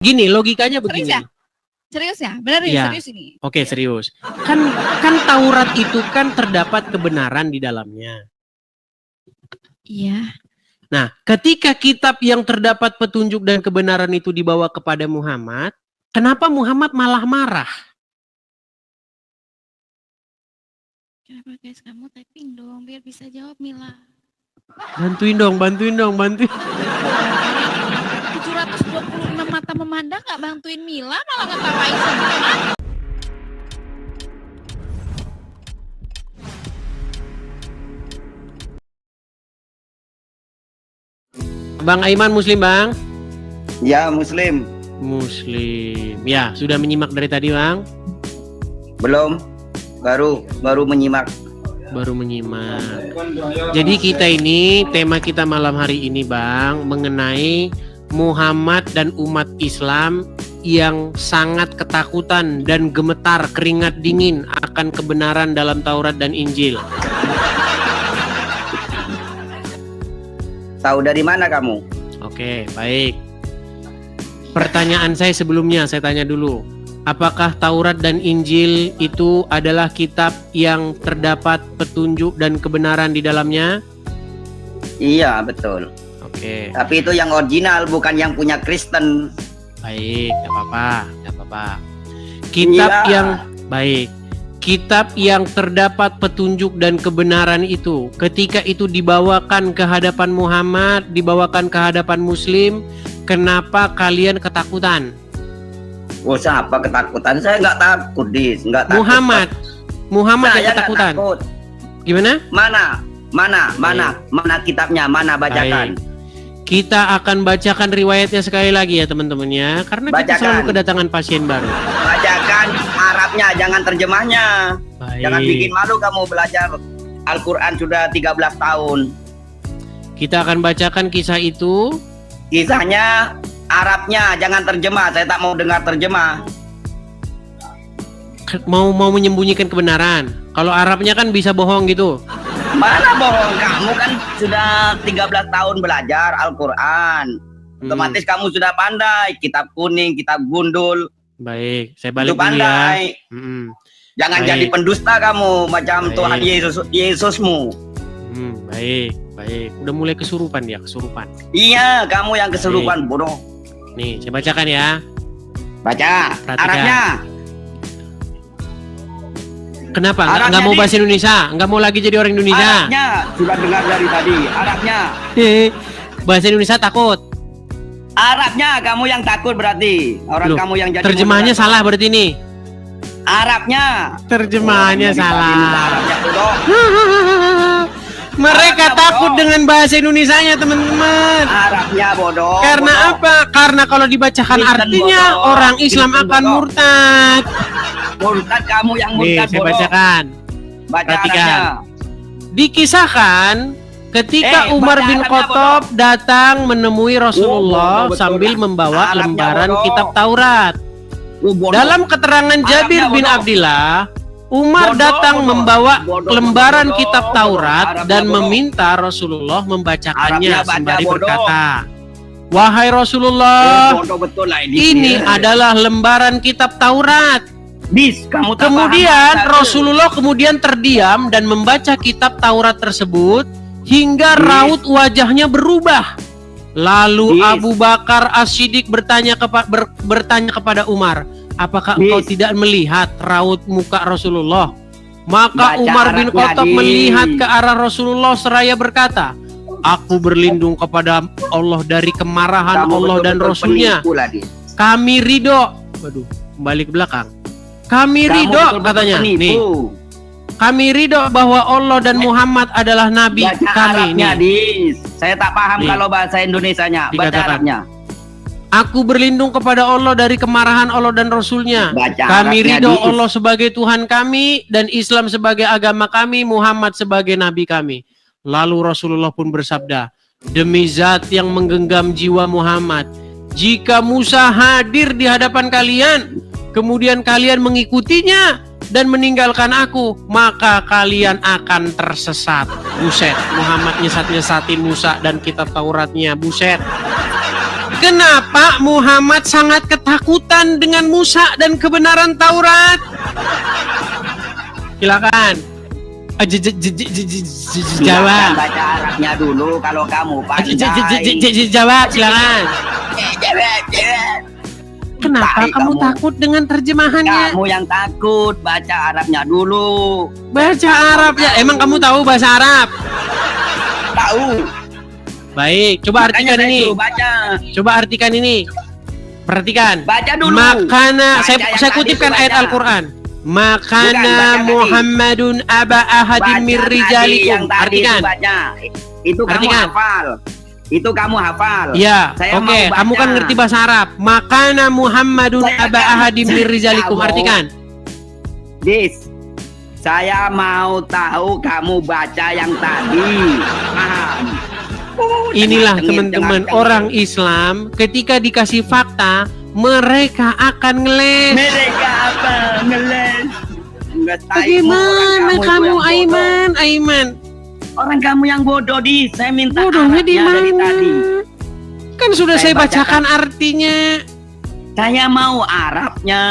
Gini, logikanya Serius begini. ya? Serius ya? Benar ya? Ya. Serius ini? Oke, serius. Kan Taurat itu kan terdapat kebenaran di dalamnya. Iya. Nah, ketika kitab yang terdapat petunjuk dan kebenaran itu dibawa kepada Muhammad, kenapa Muhammad malah marah? Kenapa guys, kamu typing dong biar bisa jawab Mila. Bantuin dong, bantuin. 726 mata memandang gak bantuin Mila, malah ngetawain semua. Bang Aiman Muslim, Bang? Ya, Muslim. Muslim. Ya, sudah menyimak dari tadi, Bang? Belum. Baru menyimak. Baru menyimak. Jadi kita ini, tema kita malam hari ini, Bang, mengenai Muhammad dan umat Islam yang sangat ketakutan dan gemetar keringat dingin akan kebenaran dalam Taurat dan Injil. Tahu dari mana kamu? Oke, baik. Pertanyaan saya sebelumnya, saya tanya dulu. Apakah Taurat dan Injil itu adalah kitab yang terdapat petunjuk dan kebenaran di dalamnya? Iya, betul. Oke. Tapi itu yang original, bukan yang punya Kristen. Baik, nggak apa-apa. Kitab Iya. yang baik, kitab yang terdapat petunjuk dan kebenaran itu, ketika itu dibawakan ke hadapan Muhammad, dibawakan ke hadapan Muslim, kenapa kalian ketakutan? Oh, siapa ketakutan? Saya nggak takut, Dis. Nggak takut. Muhammad Saya yang nggak ketakutan. takut. Gimana? Mana kitabnya? Mana bacakan? Baik. Kita akan bacakan riwayatnya sekali lagi ya teman-teman ya, karena kita Bacakan. selalu kedatangan pasien baru. Bacakan Arabnya, jangan terjemahnya. Baik. Jangan bikin malu kamu belajar Al-Quran sudah 13 tahun. Kita akan bacakan kisah itu. Kisahnya Arabnya, jangan terjemah. Saya tak mau dengar terjemah. Mau menyembunyikan kebenaran. Kalau Arabnya kan bisa bohong gitu. Mana bohong, kamu kan sudah 13 tahun belajar Al-Quran. Otomatis kamu sudah pandai. Kitab kuning, kitab gundul. Baik, saya Itu balik dulu ya. pandai. Jangan Baik. jadi pendusta kamu macam Baik. Tuhan Yesusmu. Baik. Udah mulai kesurupan dia, kesurupan. Iya, kamu yang keseluruhan bodoh. Nih, saya bacakan ya. Baca Perhatikan. Arabnya. Kenapa? Arabnya Nggak mau nih. bahasa Indonesia? Nggak mau lagi jadi orang Indonesia? Arabnya sudah dengar dari tadi. Arabnya. Bahasa Indonesia takut. Arabnya kamu yang takut berarti. Orang Loh, kamu yang jadi terjemahannya moderator. salah berarti nih. Arabnya. Terjemahannya Oh, jadi salah. Arabnya bodoh. Mereka Arabnya takut bodoh. dengan bahasa Indonesianya teman-teman. Arabnya bodoh. Karena bodoh. apa? Karena kalau dibacakan Kristen artinya bodoh. orang Islam Kristen akan bodoh. murtad. Murtad kamu yang Nih, murtad saya bodoh. bacakan. Baca Perhatikan. Arabnya. Dikisahkan ketika Umar baca bin Arabnya, Khattab datang menemui Rasulullah bodoh, betul sambil lah. membawa Arabnya lembaran bodoh. kitab Taurat. Bodoh. Dalam keterangan Jabir Arabnya bin bodoh. Abdillah, Umar Bodoh, datang bodoh. membawa Bodoh, lembaran bodoh, kitab bodoh. Taurat Arabnya dan bodoh. meminta Rasulullah membacakannya Arabnya baca sembari bodoh. berkata, "Wahai Rasulullah, Bodoh betul lah ini adalah lembaran kitab Taurat." Bis, kamu tak Kemudian paham bahasa Rasulullah kemudian terdiam dan membaca kitab Taurat tersebut hingga Bis. raut wajahnya berubah. Lalu Bis. Abu Bakar As-Siddiq bertanya kepada Umar, "Apakah Bis. engkau tidak melihat raut muka Rasulullah?" Maka Baca Umar bin Arabnya, Khattab Dis. melihat ke arah Rasulullah seraya berkata, "Aku berlindung kepada Allah dari kemarahan Kamu Allah dan betul-betul Rasulnya. penipu lah, Dis. Kami ridho." Waduh, kembali ke belakang. Kami Kamu ridho betul-betul katanya. penipu. Nih, kami ridho bahwa Allah dan Muhammad adalah nabi Baca kami. Arabnya, Nih, Dis. Saya tak paham Nih. kalau bahasa Indonesianya. Baca Dikatakan. Arabnya. aku berlindung kepada Allah dari kemarahan Allah dan Rasulnya. Baca Kami Arabnya, ridho Dis. Allah sebagai Tuhan kami dan Islam sebagai agama kami, Muhammad sebagai nabi kami. Lalu Rasulullah pun bersabda, "Demi zat yang menggenggam jiwa Muhammad, jika Musa hadir di hadapan kalian, kemudian kalian mengikutinya dan meninggalkan aku, maka kalian akan tersesat." Buset, Muhammad nyesat-nyesatin Musa dan kitab Tauratnya, buset. Kenapa Muhammad sangat ketakutan dengan Musa dan kebenaran Taurat? Silakan. Jawab. Baca Arabnya dulu kalau kamu pandai. Jawab, silakan. Kenapa kamu takut dengan terjemahannya? Kamu yang takut, baca Arabnya dulu. Baca Arab ya. Emang kamu tahu bahasa Arab? Tahu. Baik, coba Makanya artikan saya ini. suruh baca. Coba artikan ini. Perhatikan. Baca dulu. Makana, Baca yang saya tadi kutipkan itu ayat baca. Al-Quran. Bukan, Makana baca tadi. Muhammadun aba ahadin min Baca tadi, rijalikum. yang tadi itu Artikan. baca. Itu kamu Artikan. hafal. Itu kamu hafal. Ya, Saya oke. mau baca. Kamu kan ngerti bahasa Arab. Makana Muhammadun Saya aba kan ahadin min rijalikum. kamu. Artikan. Dis, saya mau tahu kamu baca yang tadi. Paham? Inilah Tengah-tengah, teman-teman tengah-tengah. orang Islam ketika dikasih fakta mereka akan ngeles. Mereka apa? Ngeles. Nggak tahu, Bagaimana orang kamu itu yang bodoh. Aiman? Orang kamu yang bodoh, di. Saya minta Bodohnya di Arabnya dari mana? tadi. Kan sudah Saya saya bacakan artinya. Saya mau Arabnya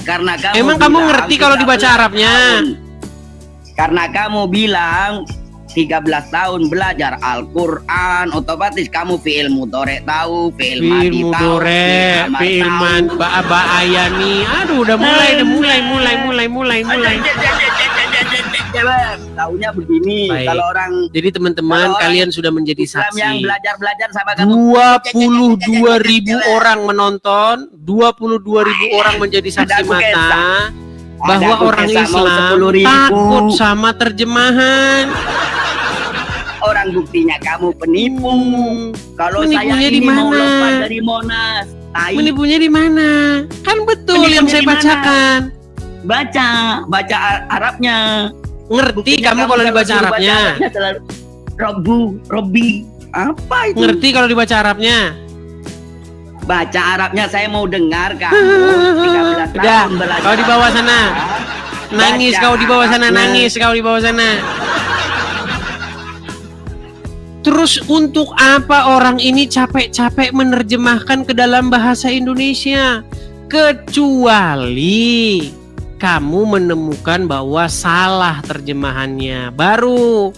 karena kamu Emang kamu bilang ngerti kalau 13 dibaca Arabnya? tahun. Karena kamu bilang 13 tahun belajar Al-Quran, otomatis kamu fi'il mudhari tahu, fi'il madi Fi'il tahu, mudhari, amar fi'il tahu. man, ayani. Aduh, udah mulai. Taunya begini. Baik. Kalau orang Jadi teman-teman, Kalau orang kalian sudah menjadi Islam yang saksi. belajar sama kamu 22.000 orang menonton, 22.000 orang menjadi saksi Ada aku mata Ada bahwa aku orang Kesa mau Islam 10.000. takut sama terjemahan. Orang buktinya kamu penipu. Kalau saya Menipunya di ini mau mana? lompat dari Monas, Menipunya di mana? Kan betul Menipunya yang saya di mana? bacakan. baca Arabnya. Ngerti Buktinya kamu kalau dibaca suruh Arabnya? selalu Robi, apa itu? Ngerti kalau dibaca Arabnya? Baca Arabnya, saya mau dengar kamu 13 Udah, tahun belajar. kau di bawah sana. Nangis Baca kau di bawah sana, Arabnya. nangis kau di bawah sana. Terus untuk apa orang ini capek-capek menerjemahkan ke dalam bahasa Indonesia? Kecuali kamu menemukan bahwa salah terjemahannya. Baru,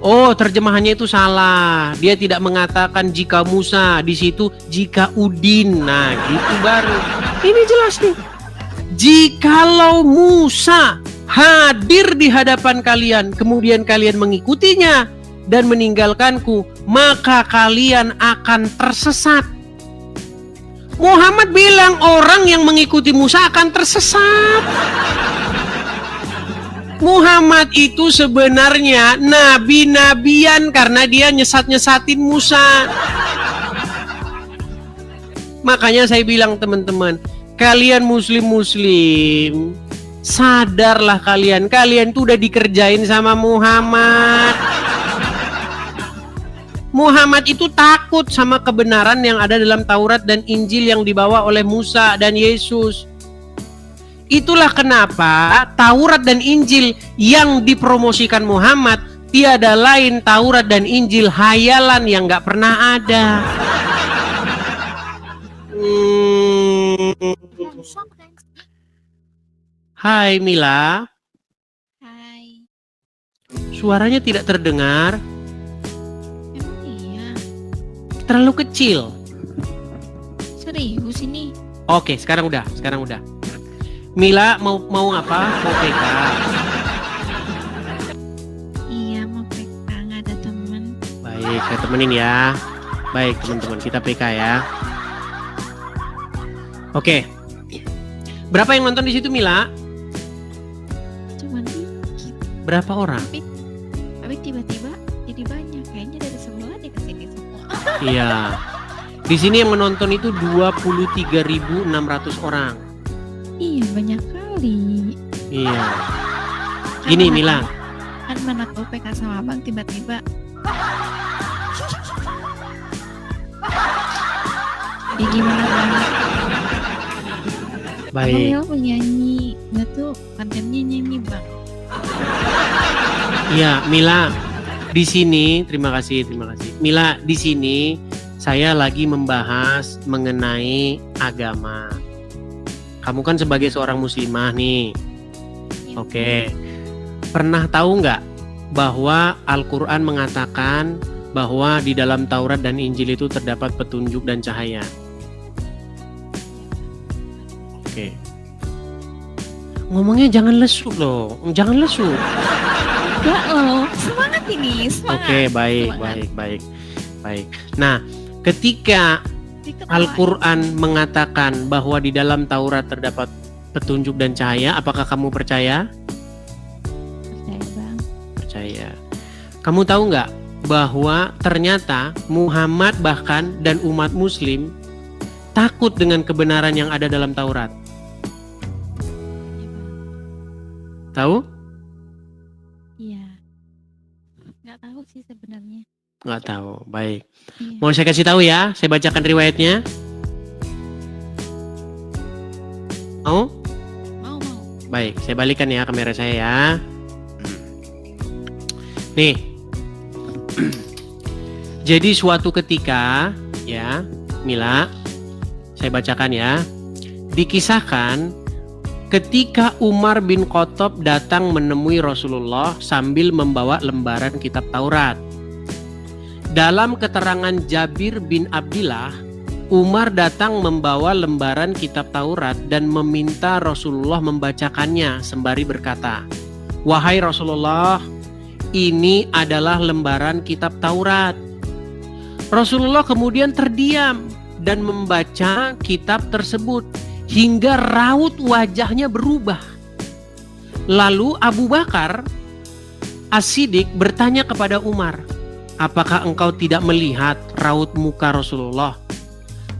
oh terjemahannya itu salah. Dia tidak mengatakan jika Musa, di situ jika Udin. Nah gitu baru. Ini jelas nih. Jikalau Musa hadir di hadapan kalian, kemudian kalian mengikutinya dan meninggalkanku, maka kalian akan tersesat. Muhammad bilang orang yang mengikuti Musa akan tersesat. Muhammad itu sebenarnya nabi-nabian karena dia nyesat-nyesatin Musa. Makanya saya bilang teman-teman, kalian muslim-muslim, sadarlah kalian tuh udah dikerjain sama Muhammad. Muhammad itu takut sama kebenaran yang ada dalam Taurat dan Injil yang dibawa oleh Musa dan Yesus. Itulah kenapa Taurat dan Injil yang dipromosikan Muhammad tiada lain Taurat dan Injil hayalan yang gak pernah ada. Hai Mila, Hai. suaranya tidak terdengar, Emang iya? terlalu kecil. Serius ini? Oke, sekarang udah. Mila mau apa? Mau PK. Iya, mau PK, nggak ada temen. Baik, saya temenin ya. Baik teman-teman, kita PK ya. Oke. Berapa yang nonton di situ Mila? Cuman dikit. Berapa orang? Tapi tiba-tiba jadi banyak. Kayaknya dari sebelah dia kesini semua. Iya. Di sini yang menonton itu 23.600 orang. Iya, banyak kali. Iya. Gini Mila. Kan mana tahu PK sama abang tiba-tiba. Ya gimana bang? Baik. Abang Mila penyanyi. Nggak tuh kontennya nyanyi bang. Iya, Mila. Di sini, terima kasih. Mila, di sini saya lagi membahas mengenai agama. Kamu kan sebagai seorang muslimah nih. Oke. Pernah tahu nggak bahwa Al-Quran mengatakan bahwa di dalam Taurat dan Injil itu terdapat petunjuk dan cahaya? Oke. Ngomongnya jangan lesu loh, jangan lesu. Enggak loh, semangat ini, semangat. Oke, baik, Semangat. baik. Nah, ketika Diketawain. Al-Quran mengatakan bahwa di dalam Taurat terdapat petunjuk dan cahaya, apakah kamu percaya? Percaya bang. Percaya. Kamu tahu nggak bahwa ternyata Muhammad bahkan dan umat Muslim takut dengan kebenaran yang ada dalam Taurat? Tahu? Iya. Nggak tahu sih sebenarnya. Nggak tahu. Baik. Iya. Mau saya kasih tahu ya? Saya bacakan riwayatnya. Mau? Mau. Baik, saya balikan ya kamera saya ya. Nih. Jadi suatu ketika ya, Mila, saya bacakan ya. Dikisahkan ketika Umar bin Khattab datang menemui Rasulullah sambil membawa lembaran kitab Taurat. Dalam keterangan Jabir bin Abdillah, Umar datang membawa lembaran kitab Taurat dan meminta Rasulullah membacakannya sembari berkata, "Wahai Rasulullah, ini adalah lembaran kitab Taurat." Rasulullah kemudian terdiam dan membaca kitab tersebut hingga raut wajahnya berubah. Lalu Abu Bakar As-Siddiq bertanya kepada Umar, "Apakah engkau tidak melihat raut muka Rasulullah?"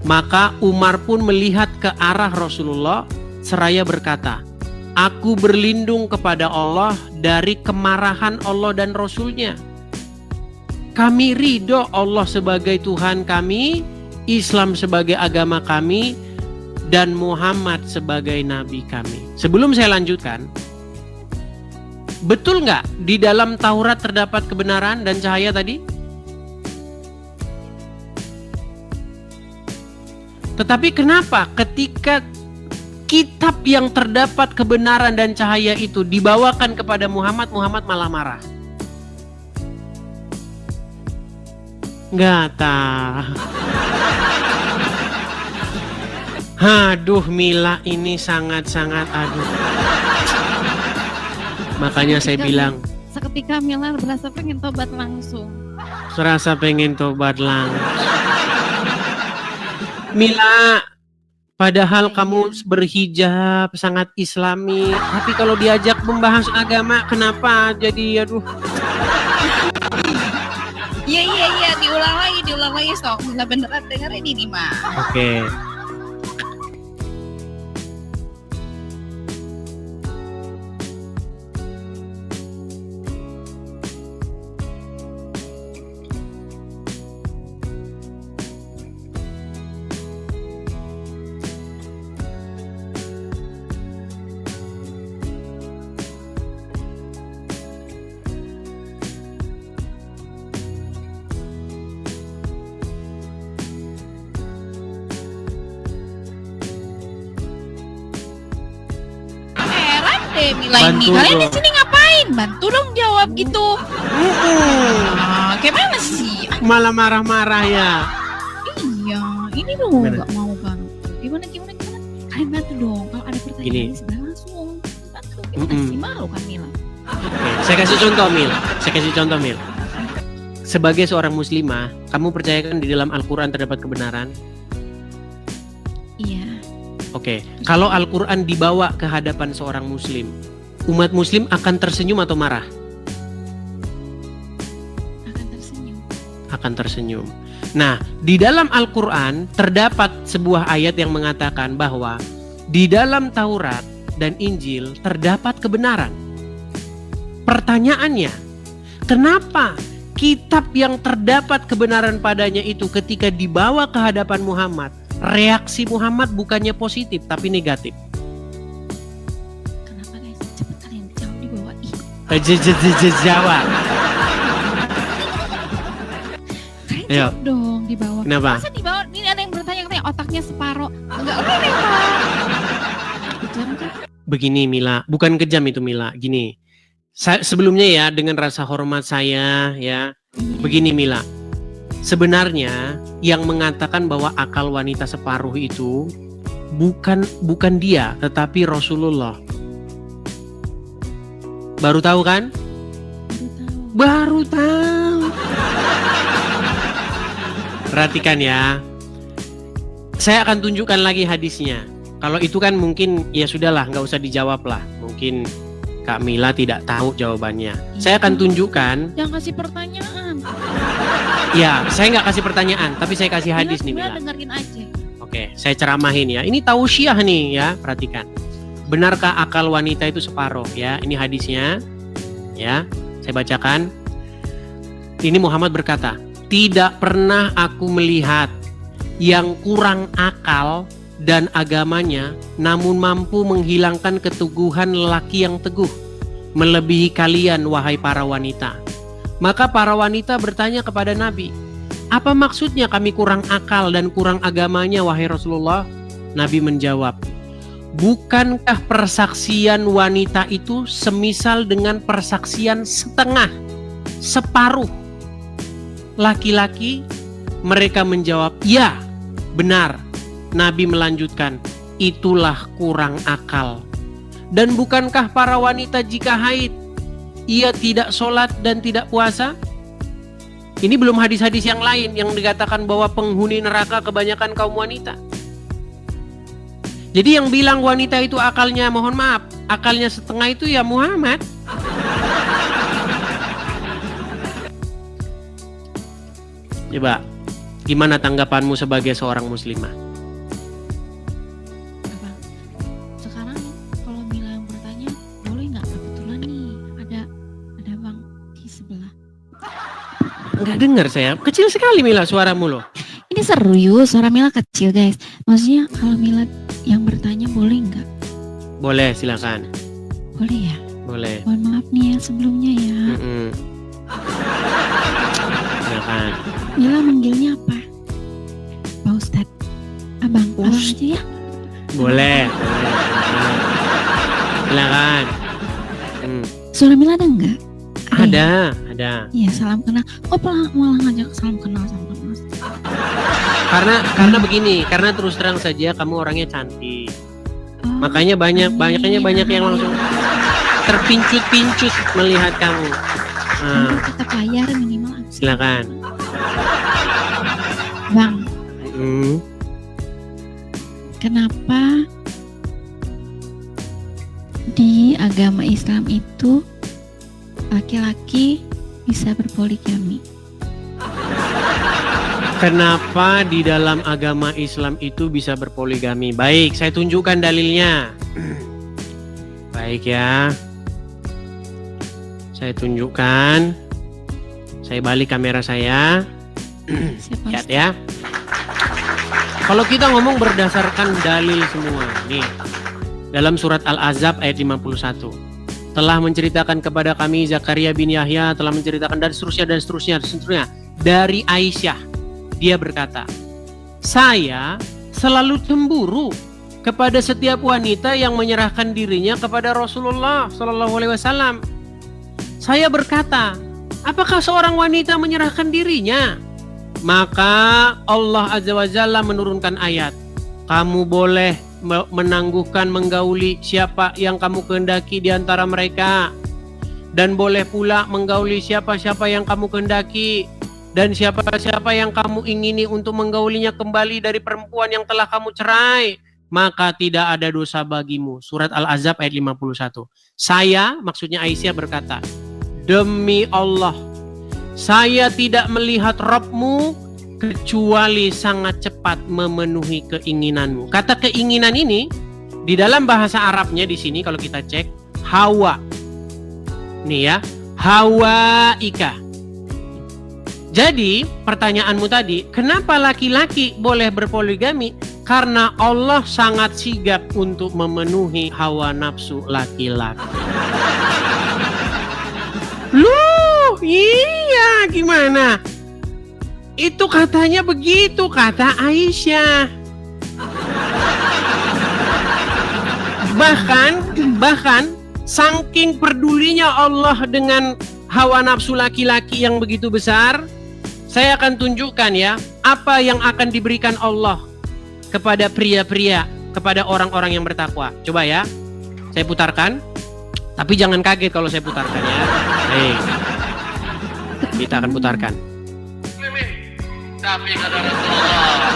Maka Umar pun melihat ke arah Rasulullah seraya berkata, "Aku berlindung kepada Allah dari kemarahan Allah dan Rasulnya. Kami ridho Allah sebagai Tuhan kami, Islam sebagai agama kami, dan Muhammad sebagai nabi kami." Sebelum saya lanjutkan, betul nggak di dalam Taurat terdapat kebenaran dan cahaya tadi? Tetapi kenapa ketika kitab yang terdapat kebenaran dan cahaya itu dibawakan kepada Muhammad, Muhammad malah marah? Nggak tahu. Aduh, Mila ini sangat-sangat aduh. Makanya saya bilang, Seketika Mila berasa pengen tobat langsung. serasa pengen tobat langsung. Mila, padahal kamu berhijab sangat islami, tapi kalau diajak membahas agama, kenapa jadi aduh. Iya, diulang lagi sok. Mila beneran dengerin ini mah. Oke. Heran deh Mila ini. Bantu Kalian di dong. sini ngapain? Bantu dong jawab gitu. Kayak mana sih? Malah marah-marah ya. Iya, ini dong Gimana? nggak mau bantu. Gimana? Kalian bantu dong. Kalau ada pertanyaan Gini. di sebelah langsung bantu. Gimana sih, malu kan Mila? Oke, saya kasih contoh Mil. Sebagai seorang muslimah, kamu percayakan di dalam Al-Quran terdapat kebenaran? Iya. Oke, kalau Al-Quran dibawa ke hadapan seorang muslim, umat muslim akan tersenyum atau marah? Akan tersenyum. Akan tersenyum. Nah, di dalam Al-Quran terdapat sebuah ayat yang mengatakan bahwa di dalam Taurat dan Injil terdapat kebenaran. Pertanyaannya, kenapa kitab yang terdapat kebenaran padanya itu ketika dibawa ke hadapan Muhammad, reaksi Muhammad bukannya positif tapi negatif? Kenapa guys? Cepet kalian jawab di bawah. Jawab. Kalian Ayo. jawab dong. di bawah. Kenapa? Masa di bawah? Ini ada yang bertanya katanya otaknya separoh. Enggak boleh, Pak. Kejam kan? Begini Mila, bukan kejam itu Mila. Gini, sebelumnya ya dengan rasa hormat saya ya. Begini Mila, sebenarnya yang mengatakan bahwa akal wanita separuh itu bukan dia, tetapi Rasulullah. Baru tahu kan? Baru tahu. Perhatikan ya. Saya akan tunjukkan lagi hadisnya. Kalau itu kan mungkin ya sudahlah, nggak usah dijawab lah. Mungkin Kak Mila tidak tahu jawabannya. Saya akan tunjukkan. Jangan kasih pertanyaan. Ya, saya nggak kasih pertanyaan, tapi saya kasih hadis nih Mila Mila. dengerin aja. Oke, saya ceramahin ya. Ini tausiah nih ya, perhatikan. Benarkah akal wanita itu separuh ya? Ini hadisnya. Ya, saya bacakan. Ini Muhammad berkata, "Tidak pernah aku melihat yang kurang akal dan agamanya namun mampu menghilangkan keteguhan lelaki yang teguh melebihi kalian wahai para wanita." Maka para wanita bertanya kepada Nabi, "Apa maksudnya kami kurang akal dan kurang agamanya wahai Rasulullah?" Nabi menjawab, "Bukankah persaksian wanita itu semisal dengan persaksian setengah, separuh laki-laki?" Mereka menjawab, "Ya, benar." Nabi melanjutkan, "Itulah kurang akal. Dan bukankah para wanita jika haid, ia tidak sholat dan tidak puasa?" Ini belum hadis-hadis yang lain yang dikatakan bahwa penghuni neraka kebanyakan kaum wanita. Jadi yang bilang wanita itu akalnya, mohon maaf, akalnya setengah itu ya Muhammad. Coba, gimana tanggapanmu sebagai seorang muslimah? Abang, sekarang kalau Mila yang bertanya, boleh nggak? Kebetulan nih ada Bang di sebelah. Nggak dengar saya, kecil sekali Mila suaramu loh. Ini serius, suara Mila kecil guys. Maksudnya kalau Mila yang bertanya boleh nggak? Boleh, silakan. Boleh ya? Boleh. Mohon maaf nih ya sebelumnya ya. Silakan. Mila manggilnya apa? Pak Ustadz. Abang aja ya. Boleh. Silakan. Suara Mila ada nggak? Ada. Iya, salam kenal. Oh, malah ngajak salam kenal. Karena begini, karena terus terang saja kamu orangnya cantik. Oh, Makanya banyak yang langsung terpincut-pincut melihat kamu. Tetap layar minimal. Silakan. Bang, kenapa di agama Islam itu laki-laki bisa berpoligami? Kenapa di dalam agama Islam itu bisa berpoligami? Baik, saya tunjukkan dalilnya. Baik ya. Saya tunjukkan. Saya balik kamera saya. Lihat ya. Kalau kita ngomong berdasarkan dalil semua. Nih. Dalam surat Al-Ahzab ayat 51. Telah menceritakan kepada kami Zakaria bin Yahya, telah menceritakan dan seterusnya. Dari Aisyah. Dia berkata, "Saya selalu cemburu kepada setiap wanita yang menyerahkan dirinya kepada Rasulullah Shallallahu Alaihi Wasallam. Saya berkata, apakah seorang wanita menyerahkan dirinya? Maka Allah Azza wa Jalla menurunkan ayat, kamu boleh menangguhkan menggauli siapa yang kamu kehendaki di antara mereka, dan boleh pula menggauli siapa-siapa yang kamu kehendaki, dan siapa-siapa yang kamu ingini untuk menggaulinya kembali dari perempuan yang telah kamu cerai, maka tidak ada dosa bagimu." Surat Al-Ahzab ayat 51. Saya, maksudnya Aisyah berkata, "Demi Allah, saya tidak melihat Rabbmu kecuali sangat cepat memenuhi keinginanmu." Kata keinginan ini di dalam bahasa Arabnya di sini kalau kita cek hawa. Nih ya, hawa ika. Jadi pertanyaanmu tadi, kenapa laki-laki boleh berpoligami? Karena Allah sangat sigap untuk memenuhi hawa nafsu laki-laki. Loh, iya gimana? Itu katanya begitu, kata Aisyah. Bahkan saking pedulinya Allah dengan hawa nafsu laki-laki yang begitu besar, saya akan tunjukkan ya apa yang akan diberikan Allah kepada pria-pria, kepada orang-orang yang bertakwa. Coba ya, saya putarkan. Tapi jangan kaget kalau saya putarkan ya. Kita akan putarkan. Tapi kata Rasulullah,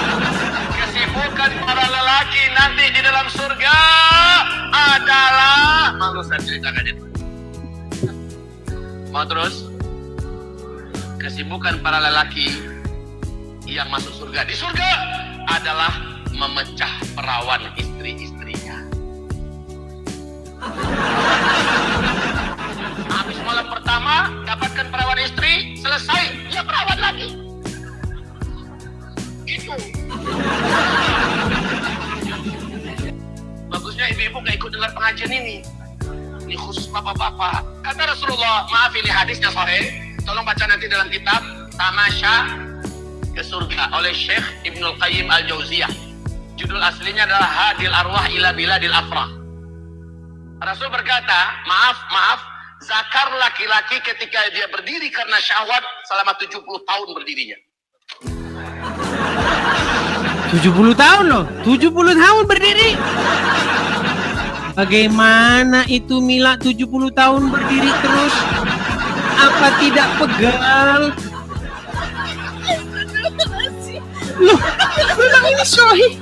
kesibukan para lelaki nanti di dalam surga adalah, mau saya ceritakan itu. Mau terus? Kesibukan para lelaki yang masuk surga di surga adalah memecah perawan istri-istrinya. Habis malam pertama dapatkan perawan istri, selesai dia perawan lagi. Gitu. Bagusnya ibu-ibu gak ikut dengar pengajian ini. Ini khusus bapak-bapak. Kata Rasulullah, maaf ini hadisnya sahih. Tolong baca nanti dalam kitab Tamasya ke Surga oleh Syekh Ibnul Qayyim Al-Jauziyah. Judul aslinya adalah Hadil Arwah ila Biladil Afrah. Rasul berkata, maaf, zakar laki-laki ketika dia berdiri karena syahwat selama 70 tahun berdirinya. 70 tahun loh, 70 tahun berdiri. Bagaimana itu Mila 70 tahun berdiri terus? Apa tidak pegal? Loh, ini sahih.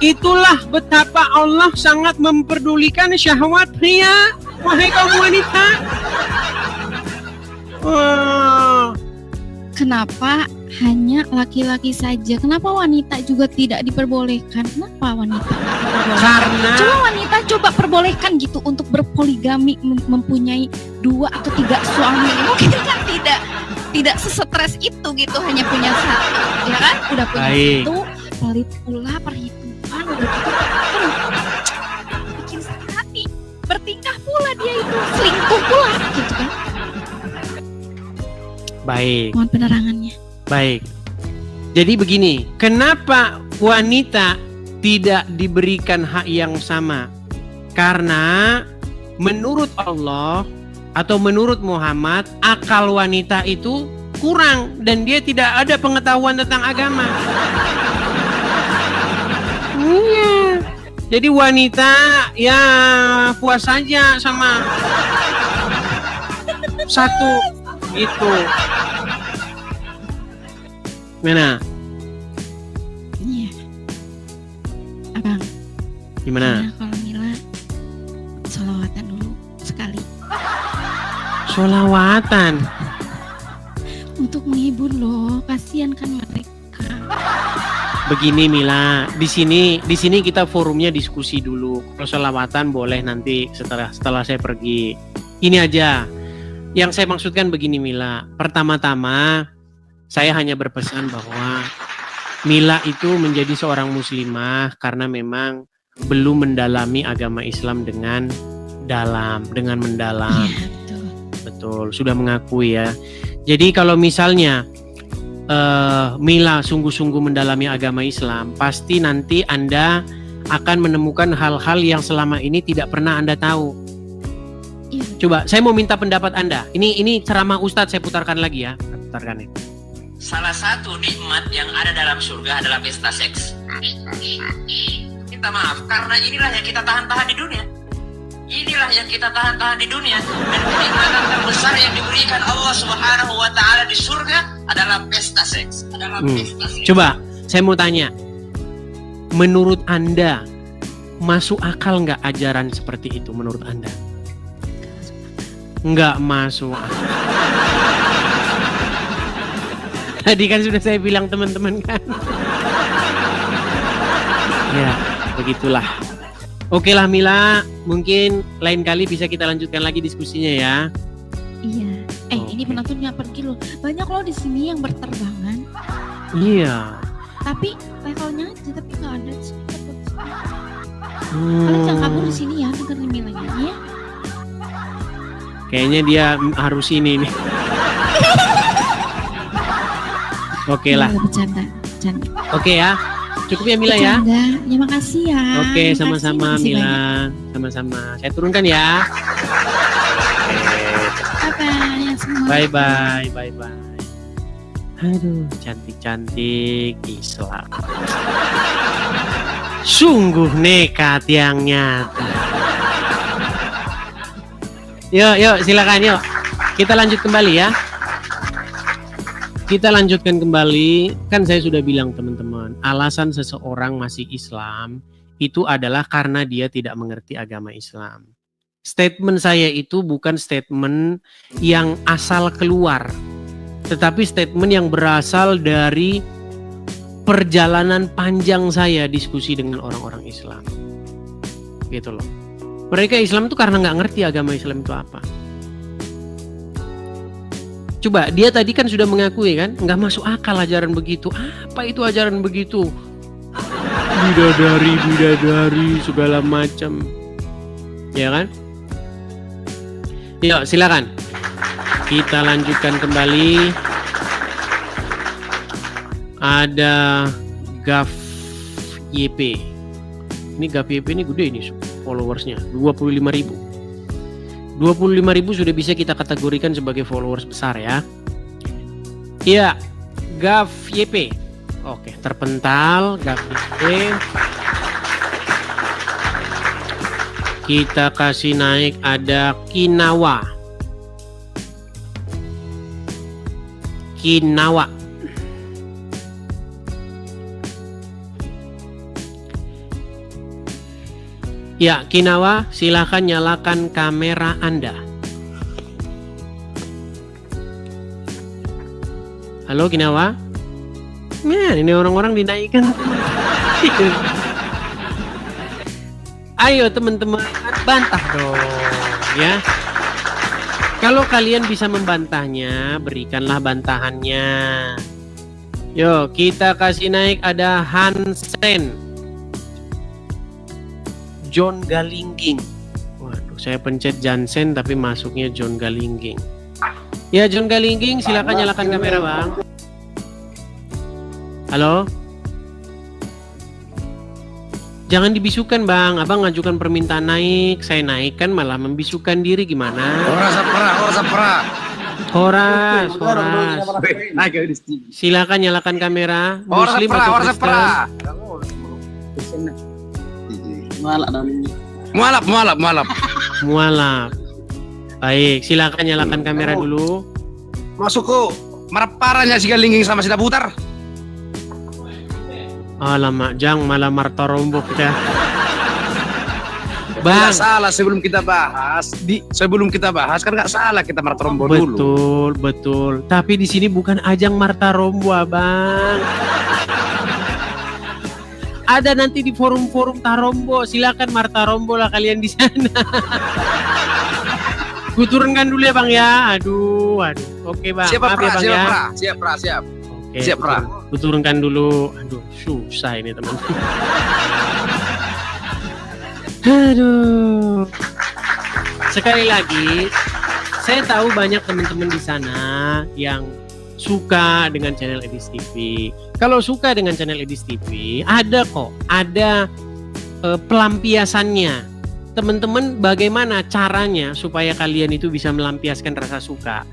Itulah betapa Allah sangat memperdulikan syahwat pria. Wahai kaum wanita. Kenapa hanya laki-laki saja? Kenapa wanita juga tidak diperbolehkan? Kenapa wanita tidak diperbolehkan? Karena Coba wanita coba perbolehkan gitu untuk berpoligami, mempunyai 2 atau 3 suami. Mungkin kan tidak sesetres itu gitu, hanya punya 1, ya kan? Udah punya Baik. 1, pelit pula perhitungan, udah gitu. Bikin sakit hati. Bertingkah pula dia itu, selingkuh pula gitu kan. baik. Mohon penerangannya. Baik. Jadi begini, kenapa wanita tidak diberikan hak yang sama? Karena menurut Allah atau menurut Muhammad, akal wanita itu kurang dan dia tidak ada pengetahuan tentang agama. Iya. Jadi wanita ya puas saja sama satu itu. Gimana? Iya. Abang. Gimana? Kalau Mila sholawatan dulu sekali Sholawatan. untuk menghibur loh, kasihan kan mereka. Begini Mila, di sini kita forumnya diskusi dulu. Kalau sholawatan boleh nanti setelah saya pergi. Ini aja. Yang saya maksudkan begini Mila. Pertama-tama saya hanya berpesan bahwa Mila itu menjadi seorang muslimah karena memang belum mendalami agama Islam dengan mendalam. Iya, betul. Betul, sudah mengakui ya. Jadi kalau misalnya Mila sungguh-sungguh mendalami agama Islam, pasti nanti Anda akan menemukan hal-hal yang selama ini tidak pernah Anda tahu. Iya. Coba, saya mau minta pendapat Anda. Ini ceramah Ustadz, saya putarkan lagi ya. Putarkan ya. Salah satu nikmat yang ada dalam surga adalah pesta seks. Minta maaf, karena inilah yang kita tahan-tahan di dunia. Inilah yang kita tahan-tahan di dunia. Dan kenikmatan terbesar yang diberikan Allah Subhanahu wa Ta'ala di surga adalah pesta seks. Coba, saya mau tanya. Menurut Anda, masuk akal nggak ajaran seperti itu menurut Anda? Nggak masuk akal. Tadi kan sudah saya bilang teman-teman kan. Ya, begitulah. Oke lah Mila, mungkin lain kali bisa kita lanjutkan lagi diskusinya ya. Iya. Ini penontonnya pergi loh. Banyak loh di sini yang berterbangan. Iya. Tapi levelnya aja, tapi nggak ada speaker buat speaker. Kalian jangan kabur di sini ya, dengerin Mila ya. Kayaknya dia harus ini nih. Oke lah. Bercanda. Oke ya. Cukup ya Mila ya. Bercanda. Ya makasih ya. Oke, Makasih, sama-sama makasih Mila. banyak. Sama-sama. Saya turunkan ya. Bye-bye ya semua. Bye-bye. Bye-bye. Aduh, cantik-cantik Islam. Sungguh nekat yang nyata. Yuk, silakan yuk. Kita lanjut kembali ya. Kita lanjutkan kembali. Kan saya sudah bilang teman-teman, alasan seseorang masih Islam itu adalah karena dia tidak mengerti agama Islam. Statement saya itu bukan statement yang asal keluar, tetapi statement yang berasal dari perjalanan panjang saya diskusi dengan orang-orang Islam. Gitu loh. Mereka Islam itu karena nggak ngerti agama Islam itu apa. Coba, dia tadi kan sudah mengakui kan, nggak masuk akal ajaran begitu. Apa itu ajaran begitu? Bidadari, segala macam. Ya kan? Yuk, silakan. Kita lanjutkan kembali. Ada Gaf YP. Ini Gaf YP ini gede ini followersnya, 25.000. 25.000 sudah bisa kita kategorikan sebagai followers besar ya. Iya, Gaf YP. Oke, terpental Gaf YP. Kita kasih naik, ada Kinawa. Ya, Kinawa, silakan nyalakan kamera Anda. Halo Kinawa. Nah, ini orang-orang dinaikkan. Ayo teman-teman, bantah dong ya. Kalau kalian bisa membantahnya, berikanlah bantahannya. Yo, kita kasih naik, ada Hansen. John Galingging. Waduh, saya pencet Jansen tapi masuknya John Galingging. Ya, John Galingging, silakan nyalakan kamera, Bang. Halo? Jangan dibisukan, Bang. Abang ngajukan permintaan naik, saya naikkan malah membisukan diri, gimana? Horas. Silakan nyalakan kamera. Muslim atau Kristen? Mualaf. Baik, silakan nyalakan kamera dulu. Masuk kok. Maraparanya si Galingging sama si Daputar. Alamak, Jang malah Marta Rombok ya. Nggak Bang, salah sebelum kita bahas. Sebelum kita bahas kan nggak salah kita Marta Rombo dulu. betul. Tapi di sini bukan ajang Marta Rombo, Bang. Ada nanti di forum-forum Tarombo, silakan Marta Rombo lah kalian di sana. Gue turunkan dulu ya Bang ya. Aduh. Oke Bang. Siap, Maaf ya Bang ya. Siap. Oke, Siap, Pra. Gue turunkan dulu. Aduh, susah ini teman. Aduh. Sekali lagi, saya tahu banyak teman-teman di sana yang suka dengan channel Edis TV. Kalau suka dengan channel Edis TV, ada pelampiasannya. Teman-teman, bagaimana caranya supaya kalian itu bisa melampiaskan rasa suka?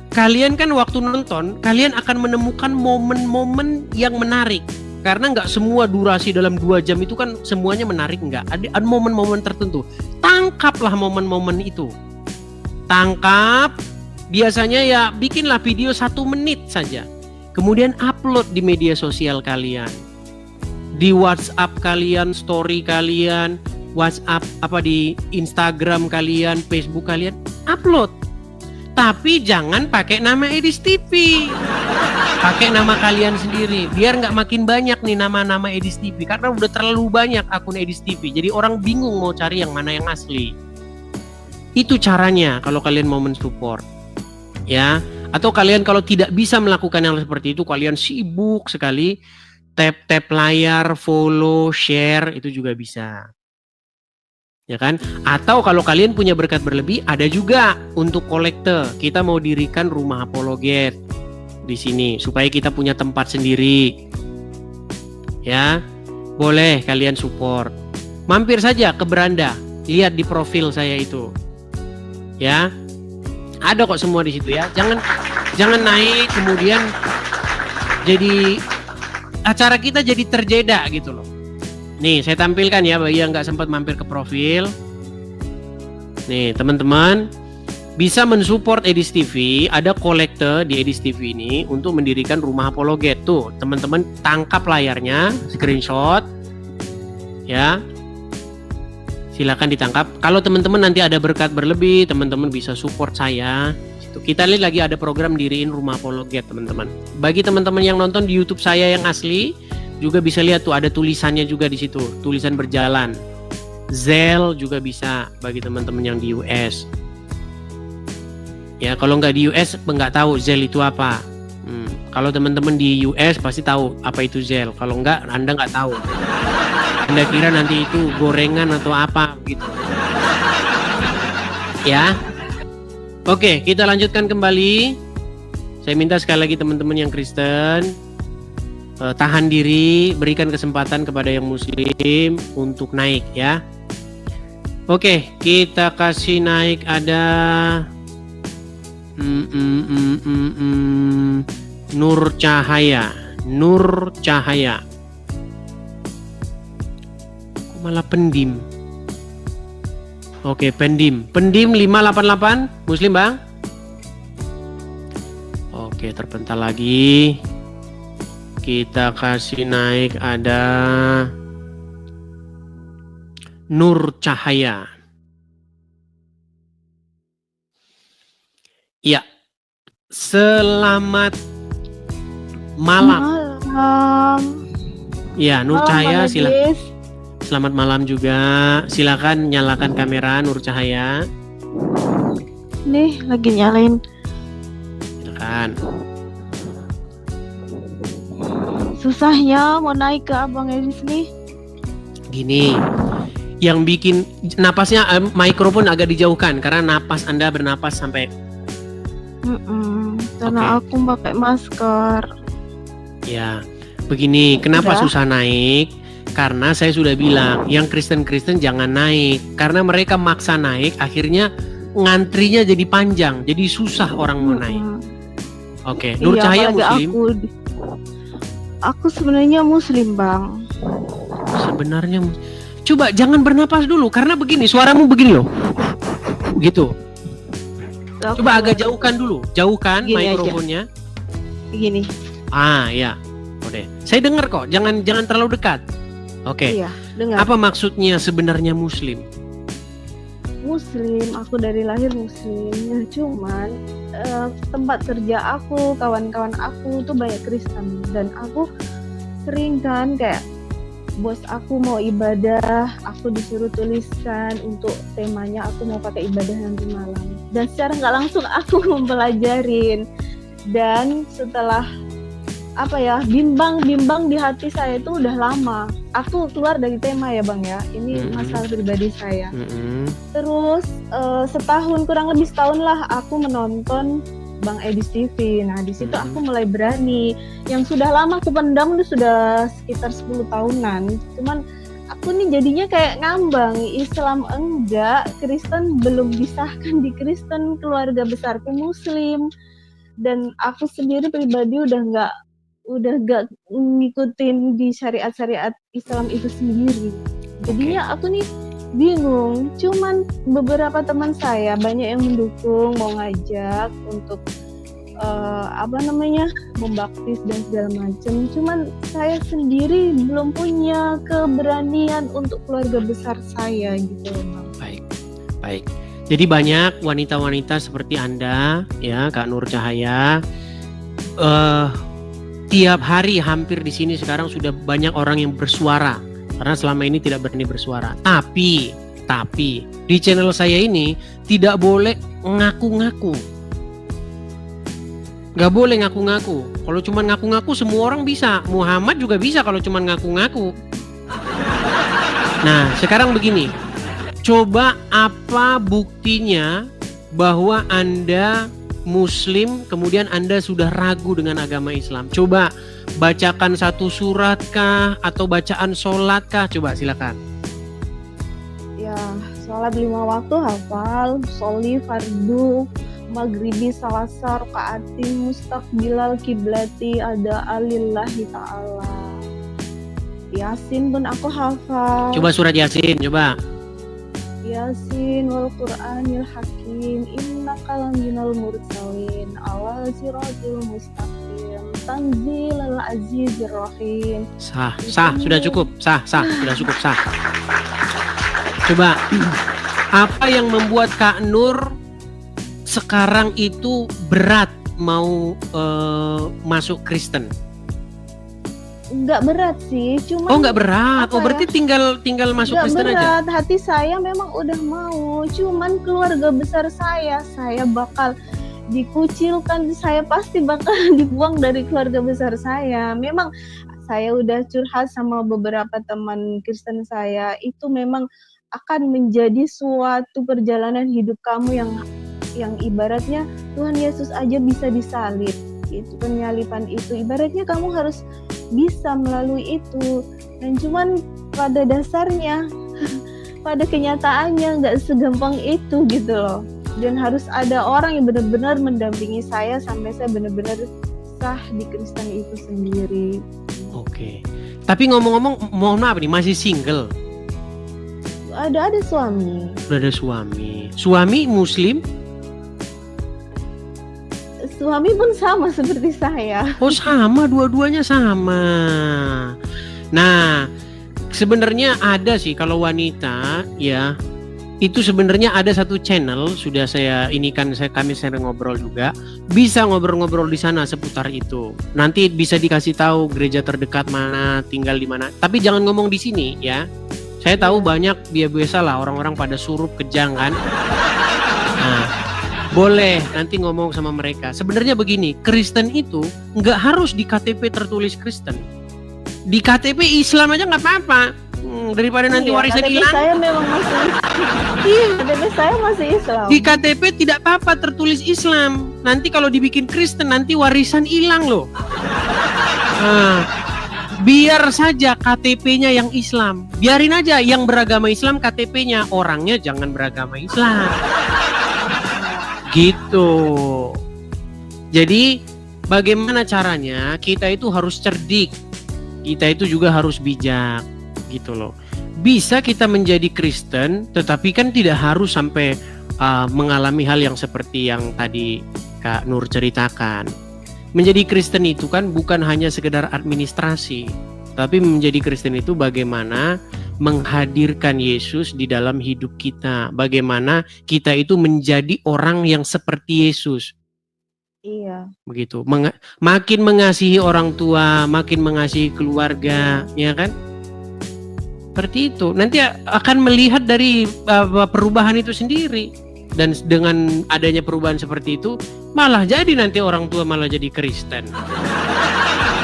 Kalian kan waktu nonton, kalian akan menemukan momen-momen yang menarik. Karena nggak semua durasi dalam 2 jam itu kan semuanya menarik, nggak. Ada momen-momen tertentu. Tangkaplah momen-momen itu. Tangkap, biasanya ya bikinlah video 1 menit saja. Kemudian upload di media sosial kalian. Di WhatsApp kalian, story kalian, WhatsApp di Instagram kalian, Facebook kalian, upload. Tapi jangan pakai nama Edis TV. Pakai nama kalian sendiri. Biar nggak makin banyak nih nama-nama Edis TV. Karena udah terlalu banyak akun Edis TV. Jadi orang bingung mau cari yang mana yang asli. Itu caranya kalau kalian mau mensupport. Ya. Atau kalian kalau tidak bisa melakukan yang seperti itu, kalian sibuk sekali, tap layar, follow, share, itu juga bisa. Ya kan? Atau kalau kalian punya berkat berlebih, ada juga untuk kolekte. Kita mau dirikan rumah apologet. di sini supaya kita punya tempat sendiri. Ya, boleh kalian support. Mampir saja ke beranda, lihat di profil saya itu. Ya, ada kok semua di situ ya. Jangan naik kemudian jadi acara kita jadi terjeda gitu loh. Nih, saya tampilkan ya bagi yang nggak sempat mampir ke profil. Nih, teman-teman bisa mensupport Edis TV. Ada kolekte di Edis TV ini untuk mendirikan rumah apologet. Tuh, teman-teman tangkap layarnya, screenshot. Ya. Silakan ditangkap. Kalau teman-teman nanti ada berkat berlebih, teman-teman bisa support saya. Kita lihat lagi ada program diriin rumah apologet, teman-teman. Bagi teman-teman yang nonton di YouTube saya yang asli, juga bisa lihat tuh ada tulisannya juga di situ, tulisan berjalan. Zelle juga bisa bagi teman-teman yang di US. Ya, kalau nggak di US nggak tahu Zelle itu apa. Kalau teman-teman di US pasti tahu apa itu Zelle. Kalau nggak, Anda nggak tahu. Anda kira nanti itu gorengan atau apa gitu. Ya. Oke, kita lanjutkan kembali. Saya minta sekali lagi teman-teman yang Kristen tahan diri, berikan kesempatan kepada yang Muslim untuk naik ya. Oke, kita kasih naik ada Nur Cahaya. Kok malah pendim? Oke, pendim 588 Muslim bang. Oke, terpental lagi. Kita kasih naik ada Nur Cahaya. Ya, selamat malam. Ya, Nur Cahaya silakan. Selamat malam juga. Silakan nyalakan kamera Nur Cahaya. Nih, lagi nyalain. Silakan. Susahnya mau naik ke Abang Edis nih. Gini, yang bikin napasnya mikrofon agak dijauhkan karena napas Anda bernapas sampai. Karena aku pakai masker. Ya, begini. Kenapa susah naik? Karena saya sudah bilang, yang Kristen-Kristen jangan naik. Karena mereka maksa naik, akhirnya ngantrinya jadi panjang, jadi susah orang mau naik. Oke, Nur Cahaya Muslim. Aku sebenarnya Muslim bang. Sebenarnya, coba jangan bernapas dulu, karena begini, suaramu begini loh, gitu. Coba agak jauhkan dulu, jauhkan mikrofonnya. Gini. Ah ya, oke. Saya dengar kok, jangan terlalu dekat. Oke. Iya, dengar. Apa maksudnya sebenarnya Muslim? Muslim, aku dari lahir Muslim. Ya, cuman tempat kerja aku, kawan-kawan aku tuh banyak Kristen dan aku sering kan kayak bos aku mau ibadah, aku disuruh tuliskan untuk temanya aku mau pakai ibadah nanti malam. Dan secara nggak langsung aku mempelajarin dan setelah bimbang di hati saya itu udah lama. Aku keluar dari tema ya bang ya, ini masalah pribadi saya. Terus kurang lebih setahun lah aku menonton Bang Edis TV. Nah di situ aku mulai berani. Yang sudah lama aku pendam itu sudah sekitar 10 tahunan. Cuman aku nih jadinya kayak ngambang, Islam enggak, Kristen belum disahkan di Kristen, keluarga besarku Muslim. Dan aku sendiri pribadi udah nggak ngikutin di syariat Islam itu sendiri. Jadinya aku nih bingung. Cuman beberapa teman saya banyak yang mendukung, mau ngajak untuk membaptis dan segala macam. Cuman saya sendiri belum punya keberanian untuk keluarga besar saya gitu, Bang. Baik. Jadi banyak wanita-wanita seperti Anda, ya Kak Nur Cahaya. Tiap hari hampir di sini sekarang sudah banyak orang yang bersuara karena selama ini tidak berani bersuara. Tapi di channel saya ini tidak boleh ngaku-ngaku. Gak boleh ngaku-ngaku. Kalau cuma ngaku-ngaku semua orang bisa. Muhammad juga bisa kalau cuma ngaku-ngaku. Nah, sekarang begini. Coba apa buktinya bahwa Anda Muslim, kemudian Anda sudah ragu dengan agama Islam. Coba bacakan satu surat kah atau bacaan sholat kah? Coba silakan. Ya, sholat 5 waktu hafal, sholi fardu, maghribi salasa rakaati, mustaqbilal kiblati, ada alillahi ta'ala. Yasin pun aku hafal. Coba surat Yasin, coba. Yasin wal Qur'anil Hakim, innaka laminal mursalin, ala siratil mustaqim, tanzilal azizir rahim. Sah, sudah cukup. Sudah cukup, sah. Coba, apa yang membuat Kak Nur sekarang itu berat mau masuk Kristen? Nggak berat sih, cuma Oh, nggak berat. apa Oh, berarti tinggal masuk nggak Kristen aja. berat. Hati saya memang udah mau, cuman keluarga besar saya bakal dikucilkan, saya pasti bakal dibuang dari keluarga besar saya. Memang saya udah curhat sama beberapa teman Kristen saya, itu memang akan menjadi suatu perjalanan hidup kamu yang ibaratnya Tuhan Yesus aja bisa disalib. Itu penyalipan itu ibaratnya kamu harus bisa melalui itu, dan cuman pada dasarnya pada kenyataannya nggak segampang itu gitu loh, dan harus ada orang yang benar-benar mendampingi saya sampai saya benar-benar sah di Kristen itu sendiri. Oke. Tapi ngomong-ngomong, mohon maaf nih, masih single? Ada suami. Udah ada suami. Suami Muslim? Suami pun sama seperti saya. Oh, sama, dua-duanya sama. Nah, sebenarnya ada sih kalau wanita ya, itu sebenarnya ada satu channel, sudah saya kami sering ngobrol juga, bisa ngobrol-ngobrol di sana seputar itu. Nanti bisa dikasih tahu gereja terdekat mana, tinggal di mana. Tapi jangan ngomong di sini ya. Saya tahu banyak biasa lah orang-orang pada surup kejang kan. Nah, boleh nanti ngomong sama mereka. Sebenarnya begini, Kristen itu nggak harus di KTP tertulis Kristen. Di KTP Islam aja nggak apa-apa. Daripada nanti warisan KTP hilang. saya memang masih KTP saya masih Islam. Di KTP tidak apa-apa tertulis Islam. Nanti kalau dibikin Kristen nanti warisan hilang loh. Nah, biar saja KTP-nya yang Islam. Biarin aja yang beragama Islam KTP-nya, orangnya jangan beragama Islam. Gitu. Jadi bagaimana caranya? Kita itu harus cerdik. Kita itu juga harus bijak. Gitu loh. Bisa kita menjadi Kristen, tetapi kan tidak harus sampai mengalami hal yang seperti yang tadi Kak Nur ceritakan. Menjadi Kristen itu kan bukan hanya sekedar administrasi, tapi menjadi Kristen itu bagaimana menghadirkan Yesus di dalam hidup kita. Bagaimana kita itu menjadi orang yang seperti Yesus. Iya. Begitu. Makin mengasihi orang tua, makin mengasihi keluarga, ya kan? Seperti itu. Nanti akan melihat dari perubahan itu sendiri. Dan dengan adanya perubahan seperti itu, malah jadi nanti orang tua malah jadi Kristen.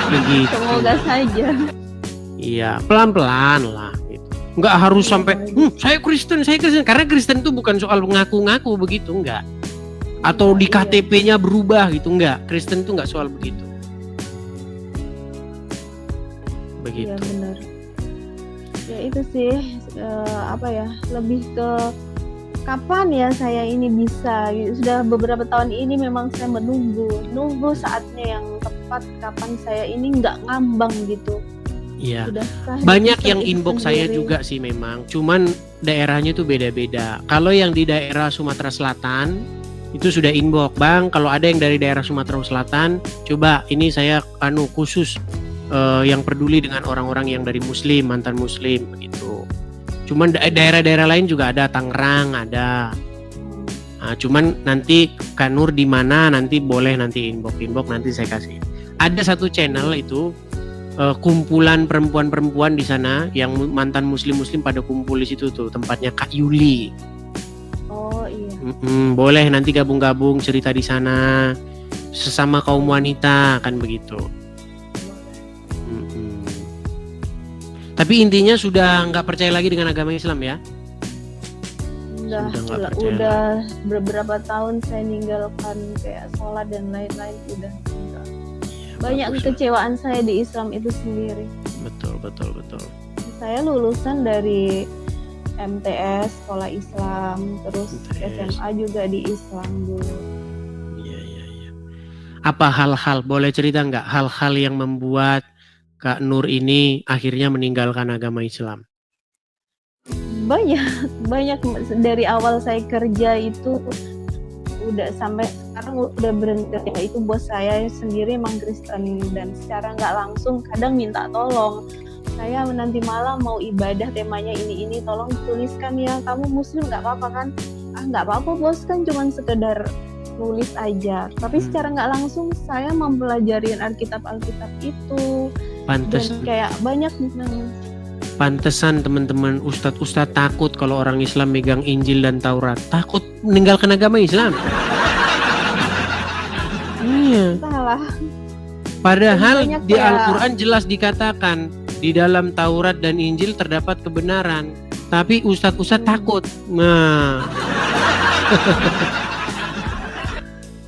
Begitu. Semoga saja. Iya, pelan-pelan lah. Gitu. Nggak harus sampai, saya Kristen. Karena Kristen itu bukan soal ngaku-ngaku begitu, enggak. Atau di KTP-nya berubah gitu, enggak. Kristen itu nggak soal begitu. Begitu. Iya benar. Ya itu sih, lebih ke kapan ya saya ini bisa. Sudah beberapa tahun ini memang saya menunggu saatnya yang tepat, kapan saya ini nggak ngambang gitu. Iya. Banyak yang inbox saya juga sih memang. Cuman daerahnya tuh beda-beda. Kalau yang di daerah Sumatera Selatan itu sudah inbox, Bang. Kalau ada yang dari daerah Sumatera Selatan, coba ini saya khusus yang peduli dengan orang-orang yang dari Muslim, mantan Muslim begitu. Cuman daerah-daerah lain juga ada, Tangerang ada. Nah, cuman nanti Kak Nur di mana nanti boleh nanti inbox nanti saya kasih. Ada satu channel itu kumpulan perempuan-perempuan di sana yang mantan Muslim pada kumpul di situ tuh, tempatnya Kak Yuli. Oh iya. Boleh nanti gabung-gabung cerita di sana sesama kaum wanita kan begitu. Tapi intinya sudah nggak percaya lagi dengan agama Islam ya? udah beberapa tahun saya ninggalkan kayak sholat dan lain-lain, udah enggak. Banyak kekecewaan saya di Islam itu sendiri. Betul. Saya lulusan dari MTS sekolah Islam, terus MTS. SMA juga di Islam dulu. Iya. Apa hal-hal, boleh cerita nggak hal-hal yang membuat Kak Nur ini akhirnya meninggalkan agama Islam? Banyak dari awal saya kerja itu udah sampai sekarang udah berhenti. Itu bos saya sendiri emang Kristen dan secara nggak langsung kadang minta tolong. Saya nanti malam mau ibadah temanya ini tolong tuliskan ya, kamu muslim nggak apa-apa kan? Nggak apa-apa bos, kan cuman sekedar nulis aja. Tapi secara nggak langsung saya mempelajari Alkitab itu. Dan kayak banyak Pantesan teman-teman ustadz takut kalau orang Islam megang Injil dan Taurat. Takut meninggalkan agama Islam. Iya. salah. Padahal Banyak di kayak- Al-Quran jelas dikatakan di dalam Taurat dan Injil terdapat kebenaran. Tapi ustadz takut. Nah,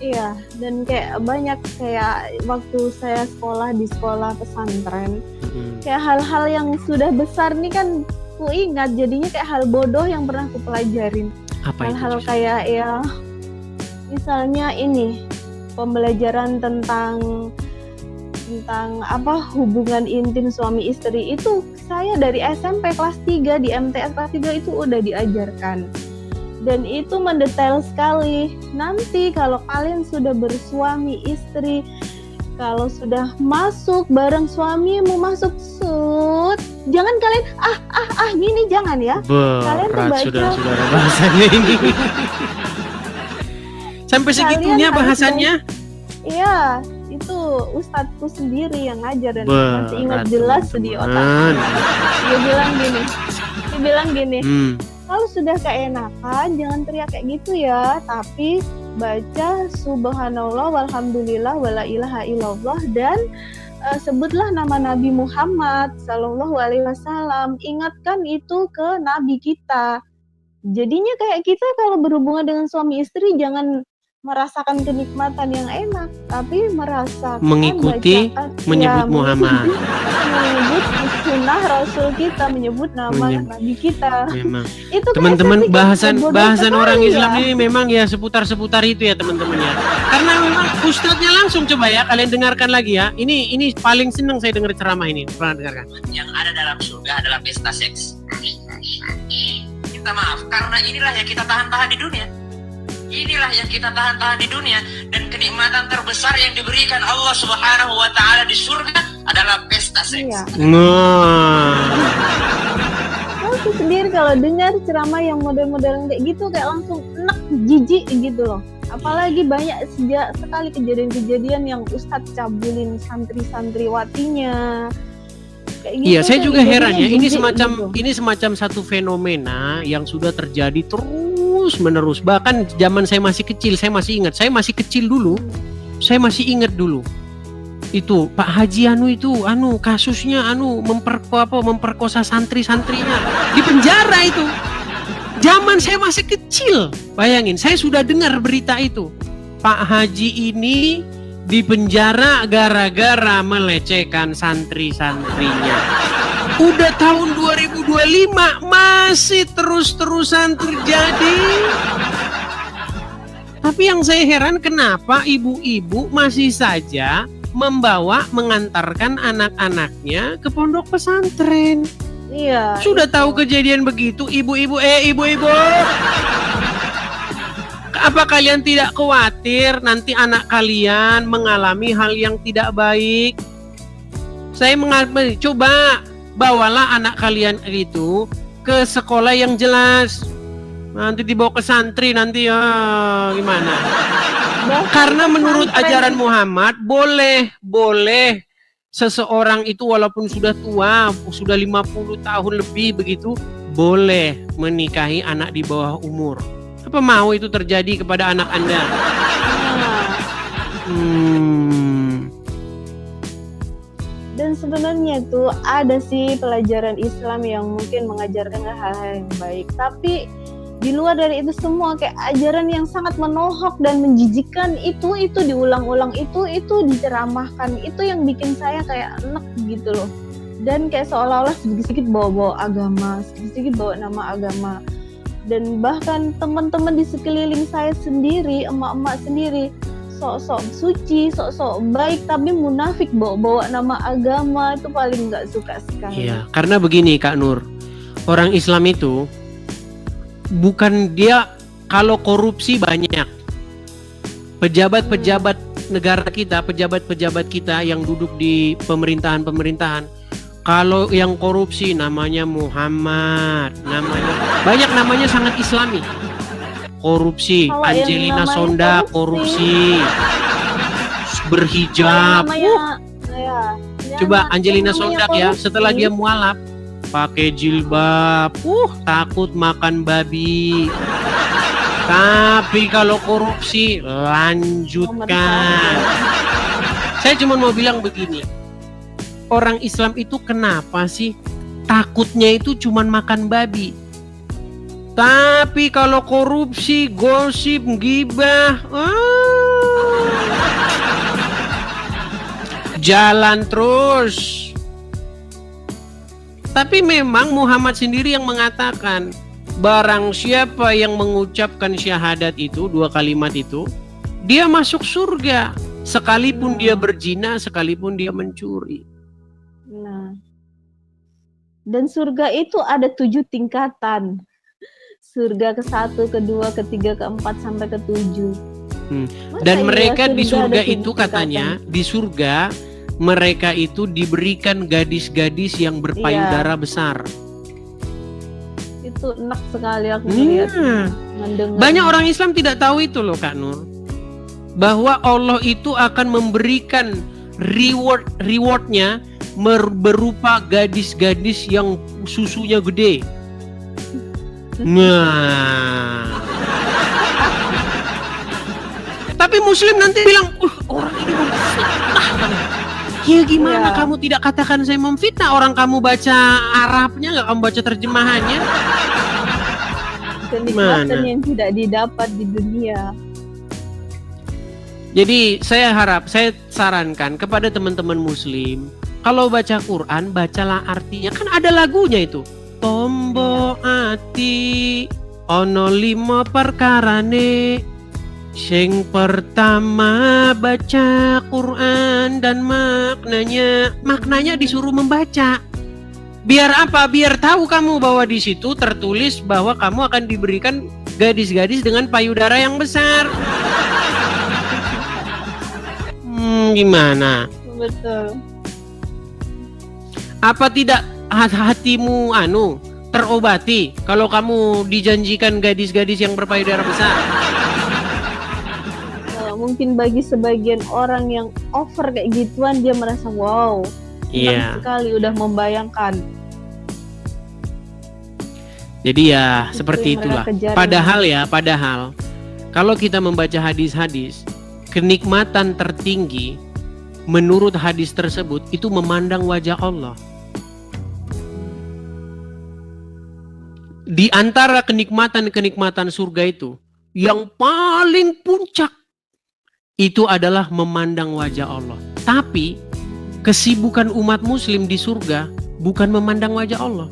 Iya, dan kayak banyak kayak waktu saya sekolah di sekolah pesantren, kayak hal-hal yang sudah besar nih kan ku ingat, jadinya kayak hal bodoh yang pernah ku pelajarin. apa Hal-hal itu? kayak ya misalnya ini pembelajaran tentang apa hubungan intim suami istri itu saya dari SMP kelas 3 di MTS kelas 3 itu udah diajarkan. Dan itu mendetail sekali. Nanti kalau kalian sudah bersuami istri, kalau sudah masuk bareng suamimu masuk jangan kalian gini, jangan ya. Kalian tuh Berat baca- saudara-saudara bahasanya ini. Sampai segitunya Kalian harus bahasannya. Iya, itu ustadzku sendiri yang ngajar dan Berat, masih ingat jelas di teman-teman. otak. Dia bilang gini, Hmm. kalau sudah keenakan jangan teriak kayak gitu ya, tapi baca subhanallah walhamdulillah wala ilaha illallah dan sebutlah nama Nabi Muhammad sallallahu alaihi wasallam. Ingatkan itu ke nabi kita. Jadinya kayak kita kalau berhubungan dengan suami istri jangan merasakan kenikmatan yang enak, tapi merasakan Mengikuti, menyebut Muhammad. menyebut sunnah Rasul kita, menyebut nama Nabi kita. Memang. Itu kayak Teman-teman saya pikir bodoh bahasan sekali orang ya. Islam ini memang ya seputar itu ya teman-teman ya. Karena memang ustadznya langsung coba ya kalian dengarkan lagi ya. Ini paling senang saya dengar ceramah ini. Pernah dengarkan? Yang ada dalam surga adalah pesta seks. Minta maaf, karena inilah yang kita tahan-tahan di dunia. Inilah yang kita tahan-tahan di dunia. Dan kenikmatan terbesar yang diberikan Allah Subhanahu wa Ta'ala di surga adalah pesta seks. Iya. Nah. Aku sendiri kalau dengar ceramah yang model-model kayak gitu kayak langsung enak, jijik gitu loh. Apalagi banyak sekali kejadian-kejadian yang ustadz cabulin santri-santriwatinya. Kayak gitu, Iya, saya kan juga heran ya. Ini jijik semacam gitu. satu fenomena yang sudah terjadi terus menerus. Bahkan zaman saya masih kecil, saya masih ingat. Saya masih kecil dulu. Saya masih ingat dulu. Itu Pak Haji itu kasusnya memperkosa santri-santrinya di penjara itu. Zaman saya masih kecil. Bayangin, saya sudah dengar berita itu. Pak Haji ini di penjara gara-gara melecehkan santri-santrinya. Udah tahun 2025 masih terus-terusan terjadi. Tapi yang saya heran kenapa ibu-ibu masih saja mengantarkan anak-anaknya ke pondok pesantren. Iya. Sudah tahu kejadian begitu, ibu-ibu. Apa kalian tidak khawatir nanti anak kalian mengalami hal yang tidak baik? Saya mengatakan, coba bawalah anak kalian itu ke sekolah yang jelas. Nanti dibawa ke santri nanti gimana? Karena menurut ajaran Muhammad boleh seseorang itu walaupun sudah tua, sudah 50 tahun lebih begitu, boleh menikahi anak di bawah umur. Apa mau itu terjadi kepada anak Anda? Dan sebenarnya tuh ada sih pelajaran Islam yang mungkin mengajarkan hal-hal yang baik. Tapi Di luar dari itu semua kayak ajaran yang sangat menohok dan menjijikkan itu diulang-ulang, itu diceramahkan, itu yang bikin saya kayak enek gitu loh. Dan kayak seolah-olah sedikit-sedikit bawa agama, sedikit-sedikit bawa nama agama. Dan bahkan teman-teman di sekeliling saya sendiri, emak-emak sendiri, sok-sok suci, sok-sok baik, tapi munafik bawa nama agama, itu paling nggak suka sekali. Iya, karena begini Kak Nur, orang Islam itu bukan dia kalau korupsi banyak. Pejabat-pejabat negara kita, pejabat-pejabat kita yang duduk di pemerintahan-pemerintahan, kalau yang korupsi namanya Muhammad, namanya sangat Islami. Korupsi, Kalau Angelina yang namanya Sonda korupsi, berhijab. Coba Angelina Sonda ya, setelah dia mualaf pakai jilbab, takut makan babi. Tapi kalau korupsi lanjutkan. Saya cuma mau bilang begini, orang Islam itu kenapa sih takutnya itu cuma makan babi? Tapi kalau korupsi, gosip, gibah, jalan terus. Tapi memang Muhammad sendiri yang mengatakan, barang siapa yang mengucapkan syahadat itu, 2 kalimat itu, dia masuk surga, sekalipun dia berzina, sekalipun dia mencuri. Nah, dan surga itu ada 7 tingkatan. Surga ke-1, ke-2, ke-3, ke-4 sampai ke-7. Dan mereka di surga itu katanya, di surga mereka itu diberikan gadis-gadis yang berpayudara besar. Itu enak sekali aku melihat. Banyak orang Islam tidak tahu itu loh Kak Nur, bahwa Allah itu akan memberikan rewardnya berupa gadis-gadis yang susunya gede. Nah, tapi Muslim nanti bilang, orang ini memfitnah. Ya gimana kamu tidak katakan saya memfitnah? Orang kamu baca Arabnya, nggak kamu baca terjemahannya? Kenikmatan yang tidak didapat di dunia. Jadi saya sarankan kepada teman-teman Muslim, kalau baca Quran, bacalah artinya. Kan ada lagunya itu. Tombo ati ono 5 perkarane. Sing pertama baca Quran dan maknanya disuruh membaca. Biar apa? Biar tahu kamu bahwa di situ tertulis bahwa kamu akan diberikan gadis-gadis dengan payudara yang besar. Gimana? Betul. Apa tidak hatimu terobati kalau kamu dijanjikan gadis-gadis yang berpayudara besar? Mungkin bagi sebagian orang yang over kayak gituan, dia merasa wow, senang sekali udah membayangkan. Jadi ya itu seperti itulah. Padahal kalau kita membaca hadis-hadis, kenikmatan tertinggi menurut hadis tersebut itu memandang wajah Allah. Di antara kenikmatan-kenikmatan surga itu, yang paling puncak itu adalah memandang wajah Allah. Tapi kesibukan umat muslim di surga bukan memandang wajah Allah.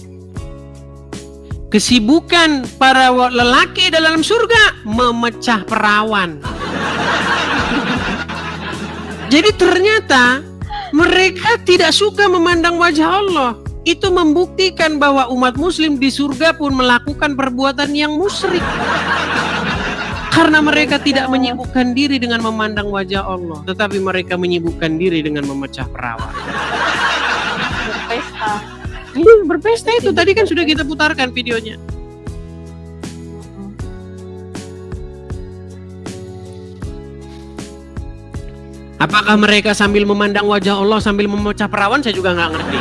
Kesibukan para lelaki dalam surga memecah perawan. Jadi ternyata mereka tidak suka memandang wajah Allah. Itu membuktikan bahwa umat muslim di surga pun melakukan perbuatan yang musyrik. Karena mereka tidak menyibukkan diri dengan memandang wajah Allah, tetapi mereka menyibukkan diri dengan memecah perawan. Berpesta. Berpesta itu tadi kan sudah kita putarkan videonya. Apakah mereka sambil memandang wajah Allah sambil memecah perawan? Saya juga nggak ngerti.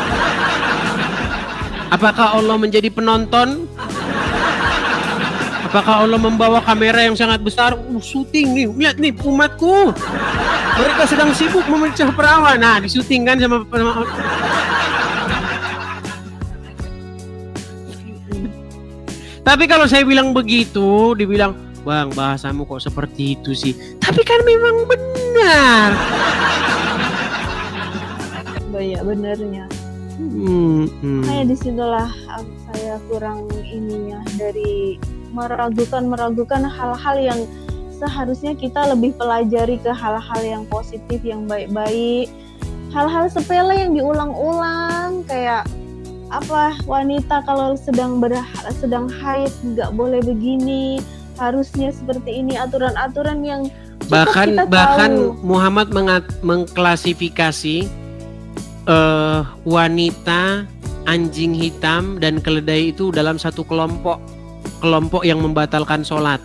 Apakah Allah menjadi penonton? Apakah Allah membawa kamera yang sangat besar? Syuting nih, lihat nih umatku. Mereka sedang sibuk memecah perawan. Nah, disyuting kan sama Tapi kalau saya bilang begitu, dibilang, "Bang, bahasamu kok seperti itu sih?" Tapi kan memang benar. Banyak benernya. Kayak disitulah saya kurang ininya, dari meragukan hal-hal yang seharusnya kita lebih pelajari ke hal-hal yang positif, yang baik-baik. Hal-hal sepele yang diulang-ulang, kayak apa, wanita kalau sedang haid nggak boleh begini, harusnya seperti ini, aturan-aturan yang Bahkan kita tahu. Muhammad mengklasifikasi wanita, anjing hitam, dan keledai itu dalam satu kelompok yang membatalkan sholat.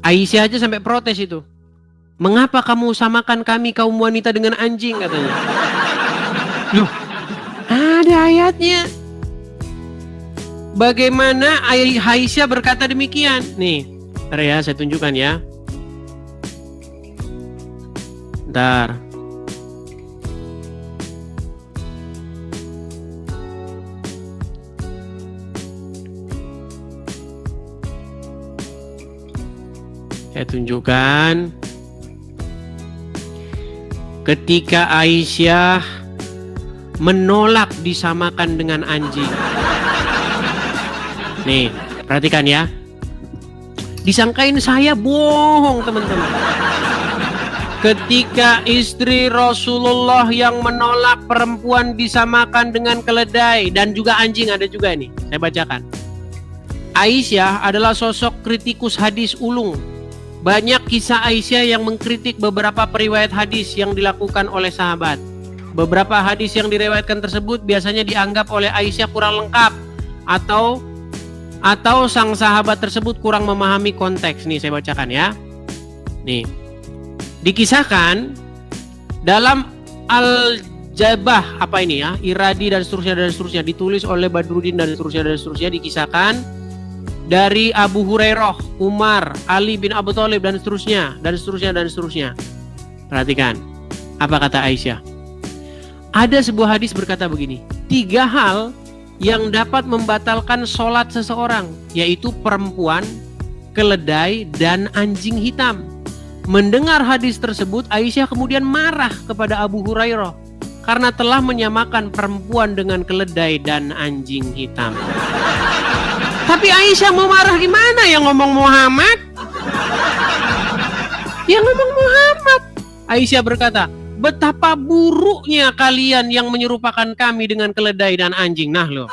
Aisyah aja sampai protes itu. "Mengapa kamu samakan kami kaum wanita dengan anjing?" katanya. Loh, ada ayatnya. Bagaimana Aisyah berkata demikian? Nih, ntar ya, saya tunjukkan ya. Ntar. Saya tunjukkan. Ketika Aisyah menolak disamakan dengan anjing. Nih, perhatikan ya. Disangkain saya bohong, teman-teman. Ketika istri Rasulullah yang menolak perempuan disamakan dengan keledai dan juga anjing, ada juga ini. Saya bacakan. Aisyah adalah sosok kritikus hadis ulung. Banyak kisah Aisyah yang mengkritik beberapa periwayat hadis yang dilakukan oleh sahabat. Beberapa hadis yang direwayatkan tersebut biasanya dianggap oleh Aisyah kurang lengkap atau sang sahabat tersebut kurang memahami konteks. Nih, saya bacakan ya. Nih. Dikisahkan dalam Al-Jabah, apa ini ya? Iradi dan seterusnya ditulis oleh Badruddin dan seterusnya dikisahkan dari Abu Hurairah, Umar, Ali bin Abi Thalib dan seterusnya. Perhatikan apa kata Aisyah. Ada sebuah hadis berkata begini, 3 hal yang dapat membatalkan sholat seseorang, yaitu perempuan, keledai, dan anjing hitam. Mendengar hadis tersebut, Aisyah kemudian marah kepada Abu Hurairah karena telah menyamakan perempuan dengan keledai dan anjing hitam. Tapi Aisyah mau marah gimana? Yang ngomong Muhammad? Yang ngomong Muhammad. Aisyah berkata, "Betapa buruknya kalian yang menyerupakan kami dengan keledai dan anjing." Nah loh.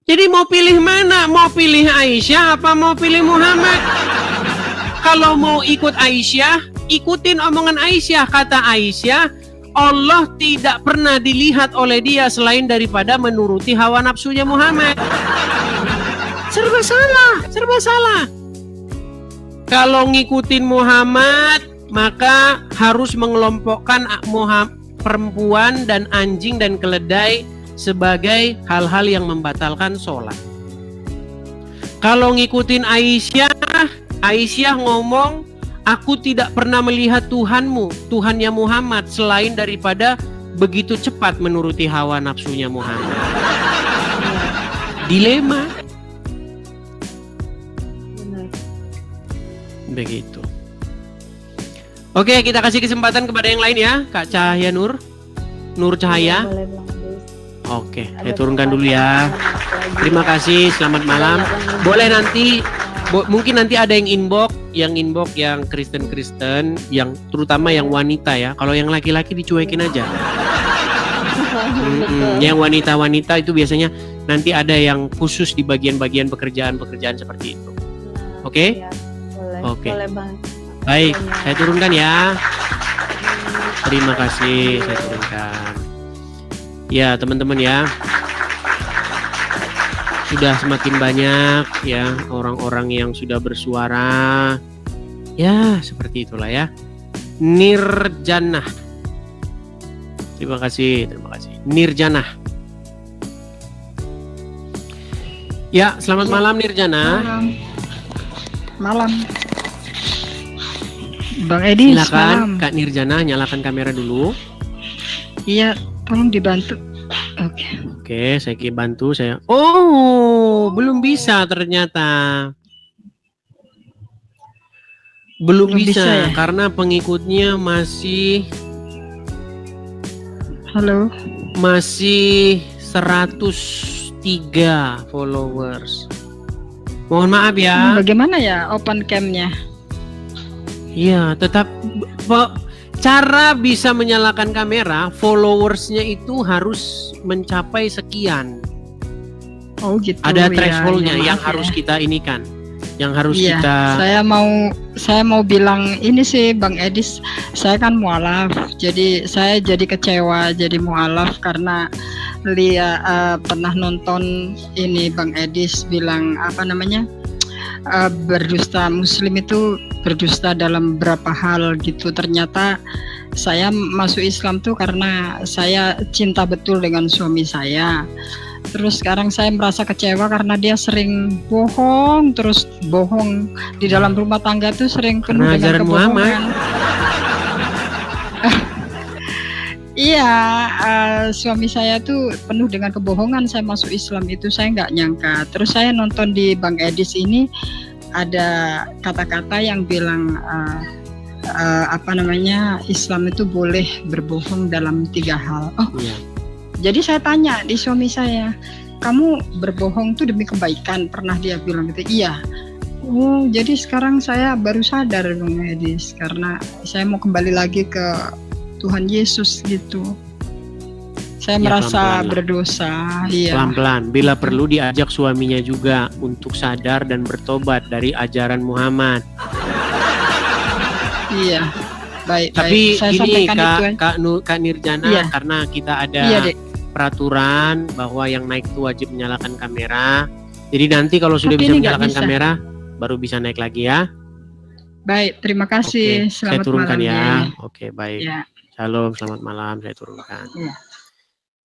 Jadi mau pilih mana? Mau pilih Aisyah apa mau pilih Muhammad? Kalau mau ikut Aisyah, ikutin omongan Aisyah. Kata Aisyah, Allah tidak pernah dilihat oleh dia selain daripada menuruti hawa nafsunya Muhammad. Serba salah. Kalau ngikutin Muhammad, maka harus mengelompokkan perempuan dan anjing dan keledai sebagai hal-hal yang membatalkan sholat. Kalau ngikutin Aisyah ngomong, "Aku tidak pernah melihat Tuhanmu, Tuhannya Muhammad, selain daripada begitu cepat menuruti hawa nafsunya Muhammad." Dilema. Benar. Begitu. Oke, kita kasih kesempatan kepada yang lain ya, Kak Cahaya Nur Cahaya. Boleh Bang Des. Oke, saya turunkan dulu ya. Terima kasih, selamat malam. Boleh nanti, mungkin nanti ada yang inbox yang Kristen, yang terutama yang wanita ya. Kalau yang laki-laki dicuekin aja. Yang wanita-wanita itu biasanya nanti ada yang khusus di bagian-bagian pekerjaan seperti itu. Oke? Ya, boleh. Oke. Boleh Bang. Baik, saya turunkan ya. Terima kasih, saya turunkan. Ya, teman-teman ya. Sudah semakin banyak ya orang-orang yang sudah bersuara. Ya, seperti itulah ya. Nirjanah. Terima kasih. Nirjanah. Ya, selamat malam Nirjanah. Malam. Bang Edi, Silakan malam. Kak Nirjanah, nyalakan kamera dulu. Iya, tolong dibantu Oke. Oke, saya bantu saya. Oh, belum bisa ternyata. Belum bisa bisa ya? karena pengikutnya masih Halo. 103 followers. Mohon maaf ya. Bagaimana ya open cam-nya? Iya, tetap cara bisa menyalakan kamera, followersnya itu harus mencapai sekian. Oh gitu. Ada ya, thresholdnya ya, yang maaf harus ya. kita inikan, yang harus Iya, kita. saya mau bilang ini sih Bang Edis, saya kan mualaf, jadi saya jadi kecewa jadi mualaf karena pernah nonton ini Bang Edis bilang apa namanya berdusta Muslim itu berdusta dalam berapa hal gitu. Ternyata saya masuk Islam tuh karena saya cinta betul dengan suami saya. Terus sekarang saya merasa kecewa karena dia sering bohong, terus bohong di dalam rumah tangga tuh sering penuh Karena dengan ajaran kebohongan. Iya, suami saya tuh penuh dengan kebohongan. Saya masuk Islam itu saya nggak nyangka. Terus saya nonton di Bang Edis ini ada kata-kata yang bilang apa namanya Islam itu boleh berbohong dalam 3 hal. Oh, Iya. jadi saya tanya di suami saya, kamu berbohong tuh demi kebaikan? Pernah dia bilang gitu. Iya. Oh, jadi sekarang saya baru sadar Bang Edis karena saya mau kembali lagi ke Tuhan Yesus gitu. Saya Ya, merasa pelan-pelan lah. berdosa. Iya. Pelan-pelan, bila perlu diajak suaminya juga untuk sadar dan bertobat dari ajaran Muhammad. Iya. Baik. Tapi Saya gini sampaikan itu. Kak Nirjana, Iya. karena kita ada Iya, Dek. peraturan bahwa yang naik itu wajib menyalakan kamera. Jadi nanti kalau sudah Tapi bisa ini nggak menyalakan bisa. kamera, baru bisa naik lagi ya. Baik, terima kasih. Oke, saya Selamat turunkan malam. ya. Oke, baik. Ya. Shalom, selamat malam. Saya turunkan. Iya.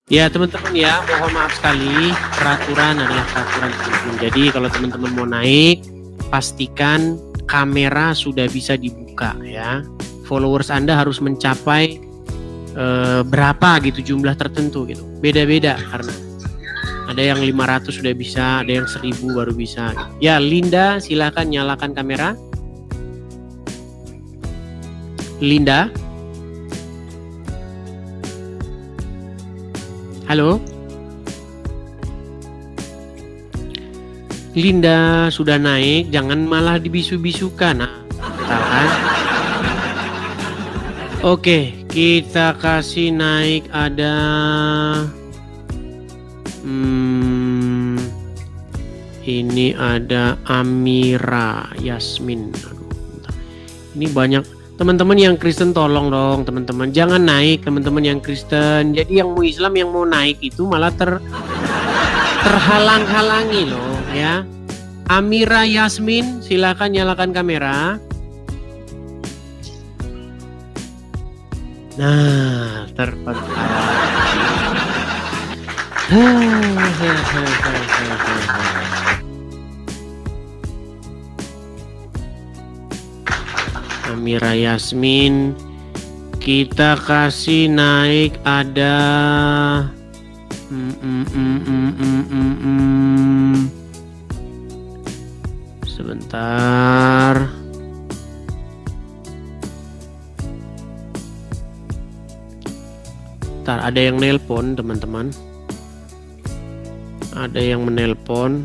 Ya teman-teman ya, mohon maaf sekali, peraturan adalah peraturan teman-teman. Jadi kalau teman-teman mau naik, pastikan kamera sudah bisa dibuka ya. Followers Anda harus mencapai berapa gitu, jumlah tertentu gitu. Beda-beda karena ada yang 500 sudah bisa, ada yang 1000 baru bisa gitu. Ya Linda, silakan nyalakan kamera. Linda. Halo. Linda sudah naik, jangan malah dibisu-bisukan. Nah, kan? Oke, kita kasih naik ada ini ada Amira Yasmin. Aduh, bentar. Ini banyak teman-teman yang Kristen, tolong dong teman-teman jangan naik, teman-teman yang Kristen. Jadi yang mau Islam yang mau naik itu malah terhalang-halangi loh ya. Amira Yasmin, silakan nyalakan kamera. Nah, Amira Yasmin, kita kasih naik ada sebentar. Ntar ada yang nelpon teman-teman. Ada yang menelpon.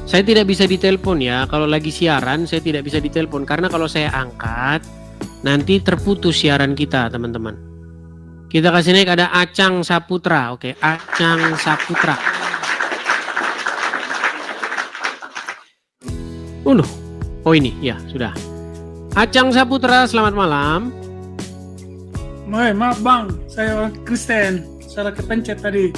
Saya tidak bisa ditelepon ya. Kalau lagi siaran saya tidak bisa ditelepon karena kalau saya angkat nanti terputus siaran kita teman-teman. Kita kasih naik ada Acang Saputra. Oke, Acang Saputra. Oh ini ya sudah. Acang Saputra, selamat malam. Maaf bang, saya orang Kristen, salah kepencet tadi.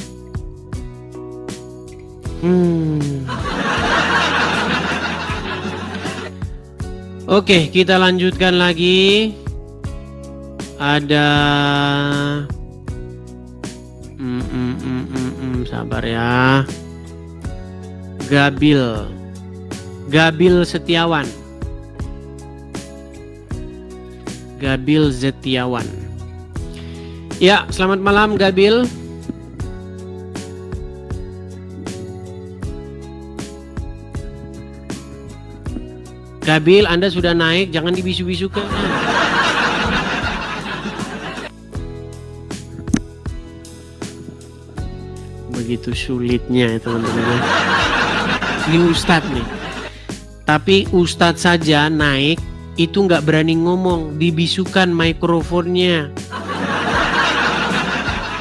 Oke, kita lanjutkan lagi. Ada sabar ya. Gabil Setiawan. Gabil Setiawan. Ya, selamat malam Gabil. Gabil, Anda sudah naik, jangan dibisu-bisukan. Begitu sulitnya teman-teman. Ini Ustadz nih. Tapi Ustadz saja naik itu nggak berani ngomong, dibisukan mikrofonnya.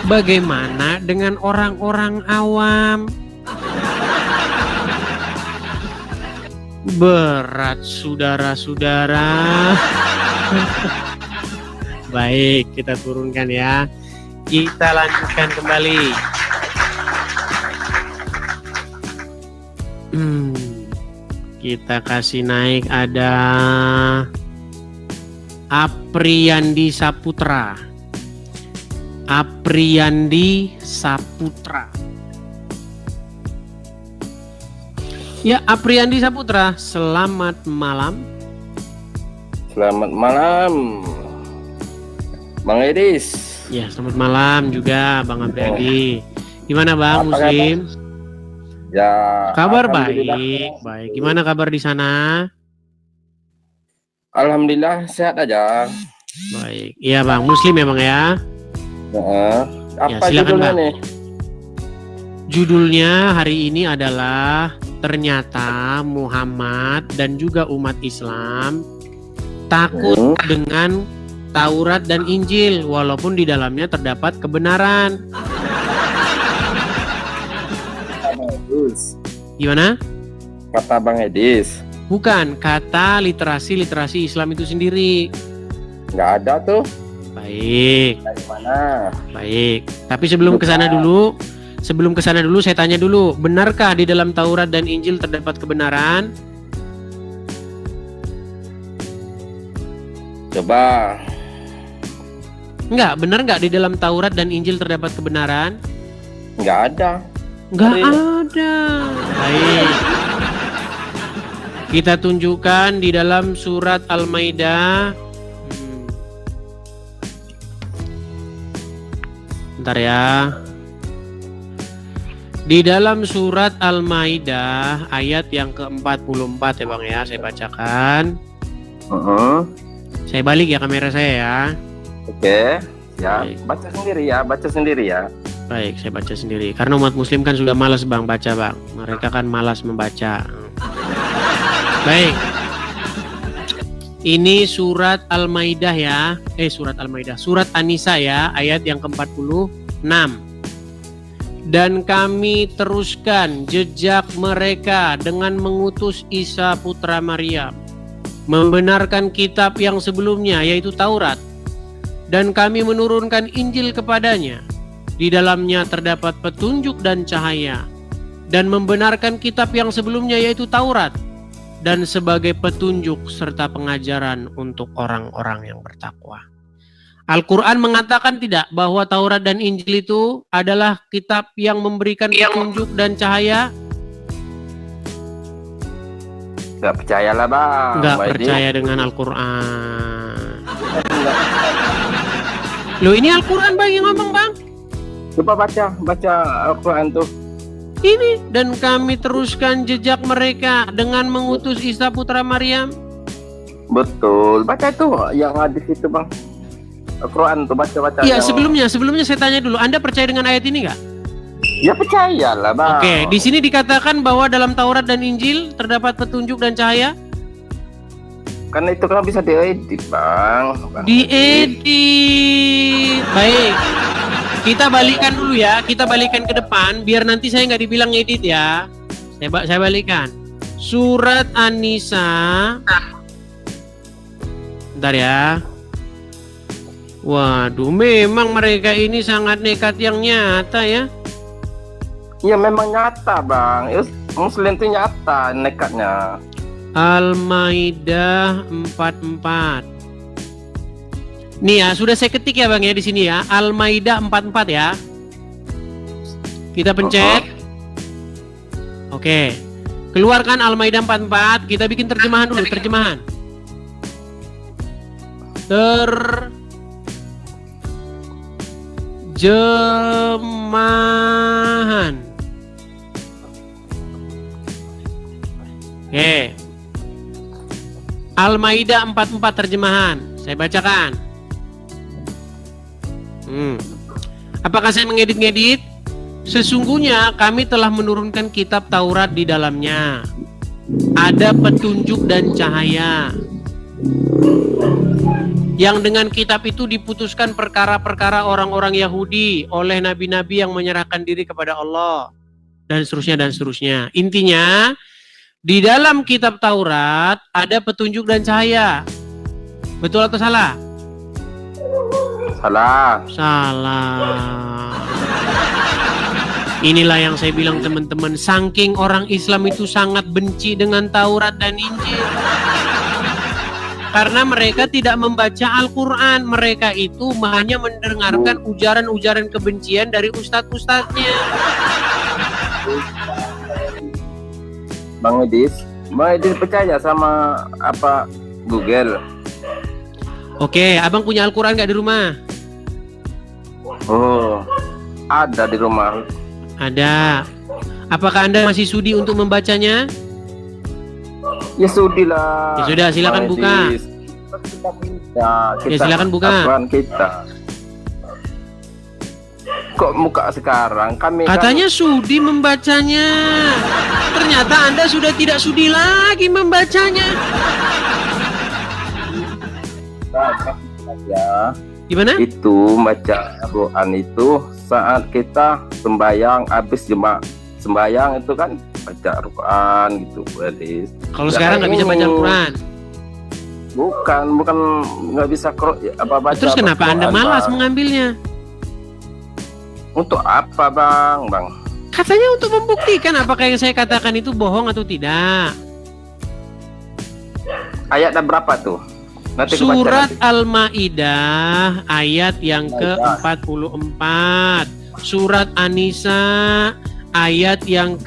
Bagaimana dengan orang-orang awam? Berat saudara-saudara. Baik, kita turunkan ya. Kita lanjutkan kembali. Kita kasih naik ada Apriyandi Saputra. Apriyandi Saputra. Ya, Apriyandi Saputra, selamat malam. Selamat malam, Bang Edis. Ya, selamat malam juga Bang Apriyandi. Gimana Bang, Apa Muslim? Ya, Kabar alhamdulillah. baik. Gimana kabar di sana? Alhamdulillah sehat aja. Baik. Iya Bang, Muslim memang ya. Apa silakan, judulnya Bang. nih? Judulnya hari ini adalah ternyata Muhammad dan juga umat Islam takut dengan Taurat dan Injil walaupun di dalamnya terdapat kebenaran. Gimana? Kata Bang Edis. Bukan, kata literasi Islam itu sendiri. Nggak ada tuh. Baik. Dari mana? Baik. Tapi sebelum kesana dulu, saya tanya dulu, benarkah di dalam Taurat dan Injil terdapat kebenaran? Coba. Enggak, benar enggak di dalam Taurat dan Injil terdapat kebenaran? Nggak ada. Enggak ada. Baik. Kita tunjukkan di dalam surat Al-Maidah. Bentar ya. Di dalam surat Al-Maidah ayat yang ke-44 ya Bang ya, saya bacakan. Saya balik ya kamera saya ya. Oke. Ya, Baik. baca sendiri ya. Baik, saya baca sendiri. Karena umat muslim kan sudah malas Bang baca Bang. Mereka kan malas membaca. Baik. Ini surat Al-Maidah ya. Surat An-Nisa ya, ayat yang ke-46. Dan kami teruskan jejak mereka dengan mengutus Isa putra Maryam, membenarkan kitab yang sebelumnya yaitu Taurat. Dan kami menurunkan Injil kepadanya. Di dalamnya terdapat petunjuk dan cahaya, dan membenarkan kitab yang sebelumnya yaitu Taurat, dan sebagai petunjuk serta pengajaran untuk orang-orang yang bertakwa. Al-Quran mengatakan tidak bahwa Taurat dan Injil itu adalah kitab yang memberikan petunjuk dan cahaya? Nggak percayalah Bang. Nggak Bang Edis. percaya dengan Al-Quran. Loh, ini Al-Quran Bang yang ngomong Bang. Coba baca Al-Quran tuh. Ini, dan kami teruskan jejak mereka dengan mengutus Isa putra Maryam. Betul. Baca itu yang hadis itu Bang. Al-Quran tuh baca. Iya, sebelumnya saya tanya dulu, Anda percaya dengan ayat ini nggak? Ya percayalah Bang. Oke, di sini dikatakan bahwa dalam Taurat dan Injil terdapat petunjuk dan cahaya. Karena itu kan bisa diedit Bang. Diedit. Baik. Kita balikan dulu ya, kita balikan ke depan biar nanti saya nggak dibilang ngedit ya. Saya balikan. Surat An-Nisa. Bentar ya. Waduh, memang mereka ini sangat nekat yang nyata ya. Iya memang nyata Bang. Muslim itu nyata nekatnya. Al-Maidah 44. Nih ya, sudah saya ketik ya Bang ya di sini ya. Al-Maidah 44 ya. Kita pencet. Oke. Keluarkan Al-Maidah 44, kita bikin terjemahan dulu, terjemahan. Terjemahan. Oke. Al-Maidah 44 terjemahan. Saya bacakan. Apakah saya mengedit-ngedit? Sesungguhnya kami telah menurunkan kitab Taurat di dalamnya. Ada petunjuk dan cahaya. Yang dengan kitab itu diputuskan perkara-perkara orang-orang Yahudi oleh nabi-nabi yang menyerahkan diri kepada Allah. Dan seterusnya dan seterusnya. Intinya, di dalam kitab Taurat ada petunjuk dan cahaya. Betul atau salah? Salah. Salah. Inilah yang saya bilang teman-teman, saking orang Islam itu sangat benci dengan Taurat dan Injil. Karena mereka tidak membaca Al-Quran. Mereka itu hanya mendengarkan ujaran-ujaran kebencian dari ustadz-ustadznya. Bang Edis percaya sama apa Google? Oke, abang punya Al-Quran nggak di rumah? Oh, ada di rumah. Ada. Apakah Anda masih sudi untuk membacanya? Ya sudi lah. Ya sudah, silakan buka. Ya silakan buka. Al-Quran kita. Kok muka sekarang? Kami Katanya sudi membacanya. Ternyata Anda sudah tidak sudi lagi membacanya. Ya. Gimana? Itu baca Al-Quran itu saat kita sembahyang, habis sembahyang itu kan baca Al-Quran gitu, Edis. Kalau sekarang nggak bisa baca Al-Quran? Bukan nggak bisa baca. Terus kenapa Anda malas mengambilnya? Untuk apa bang? Katanya untuk membuktikan apakah yang saya katakan itu bohong atau tidak. Ayat berapa tuh? Nanti Surat Al-Maidah ayat yang ke-44. Surat An-Nisa ayat yang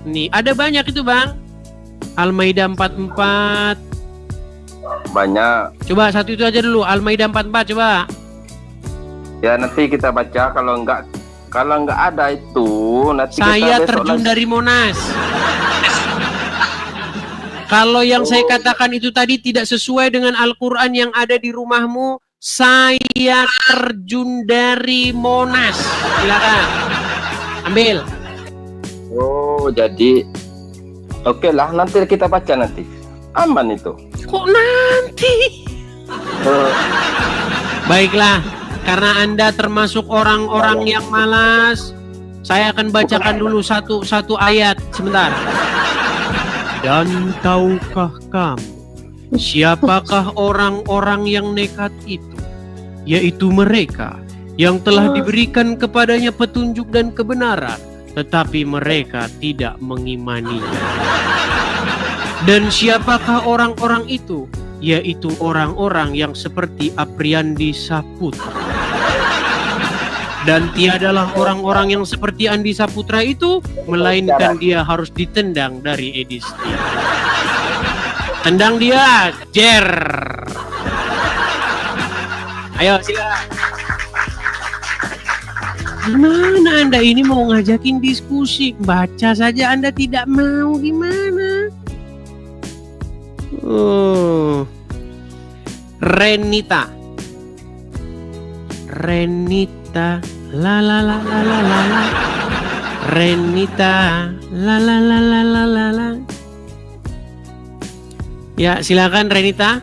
nih ada banyak itu bang. Al-Maidah 44. Banyak. Coba satu itu aja dulu. Al-Maidah 44 coba. Ya nanti kita baca, kalau nggak ada itu nanti saya kita terjun dari Monas. Kalau yang saya katakan itu tadi tidak sesuai dengan Al-Quran yang ada di rumahmu, saya terjun dari Monas. Silakan ambil. Oh jadi oke lah, nanti kita baca nanti. Aman itu. Kok nanti? Baiklah, karena Anda termasuk orang-orang yang malas, saya akan bacakan dulu satu ayat. Sebentar. Dan tahukah kamu siapakah orang-orang yang nekat itu? Yaitu mereka yang telah diberikan kepadanya petunjuk dan kebenaran, tetapi mereka tidak mengimaninya. Dan siapakah orang-orang itu? Yaitu orang-orang yang seperti Apriandi Saputra. Dan tiadalah orang-orang yang seperti Andi Saputra itu, melainkan dia harus ditendang dari Edis. Tendang dia, jer. Ayo silakan. Mana Anda ini mau ngajakin diskusi? Baca saja Anda tidak mau, gimana? Renita, la la la la la la la. Renita, la la la la la la la. Ya, silakan Renita.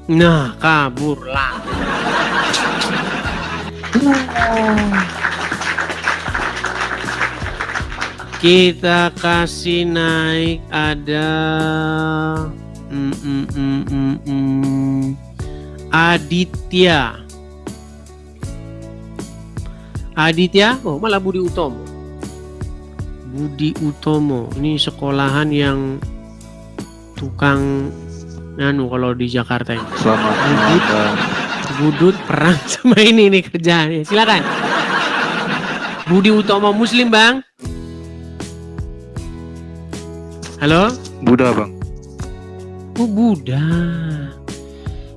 Nah, kaburlah. Kita kasih naik ada Aditya. Oh malah Budi Utomo. Ini sekolahan yang tukang kalau di Jakarta ini. Selamat Budut perang sama ini kerjaannya. Silakan. Budi Utomo Muslim bang. Halo? Buddha bang. Oh Buddha.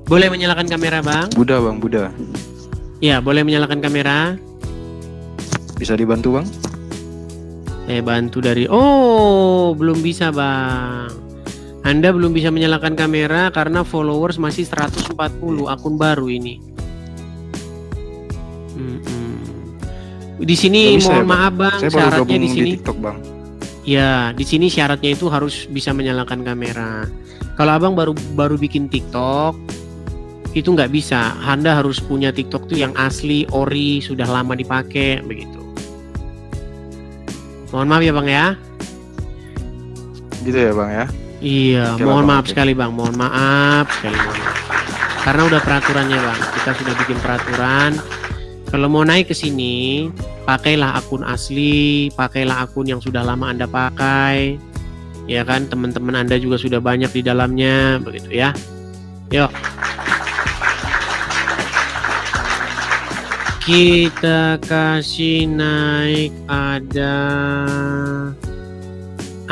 Boleh menyalakan kamera bang? Buddha bang, Buddha. Ya boleh menyalakan kamera. Bisa dibantu bang? Bantu dari. Oh belum bisa bang. Anda belum bisa menyalakan kamera karena followers masih 140 akun baru ini. Di sini mohon maaf Bang, syaratnya di sini. TikTok, Bang. Ya, di sini syaratnya itu harus bisa menyalakan kamera. Kalau Abang baru bikin TikTok, itu nggak bisa. Anda harus punya TikTok tuh yang asli, ori, sudah lama dipakai, begitu. Mohon maaf ya Bang ya. Gitu ya Bang ya. Iya, Oke, mohon Bang, maaf sekali Bang, mohon maaf sekali. Karena udah peraturannya Bang, kita sudah bikin peraturan. Kalau mau naik ke sini, pakailah akun asli, pakailah akun yang sudah lama Anda pakai. Ya kan, teman-teman Anda juga sudah banyak di dalamnya, begitu ya. Yuk. Kita kasih naik ada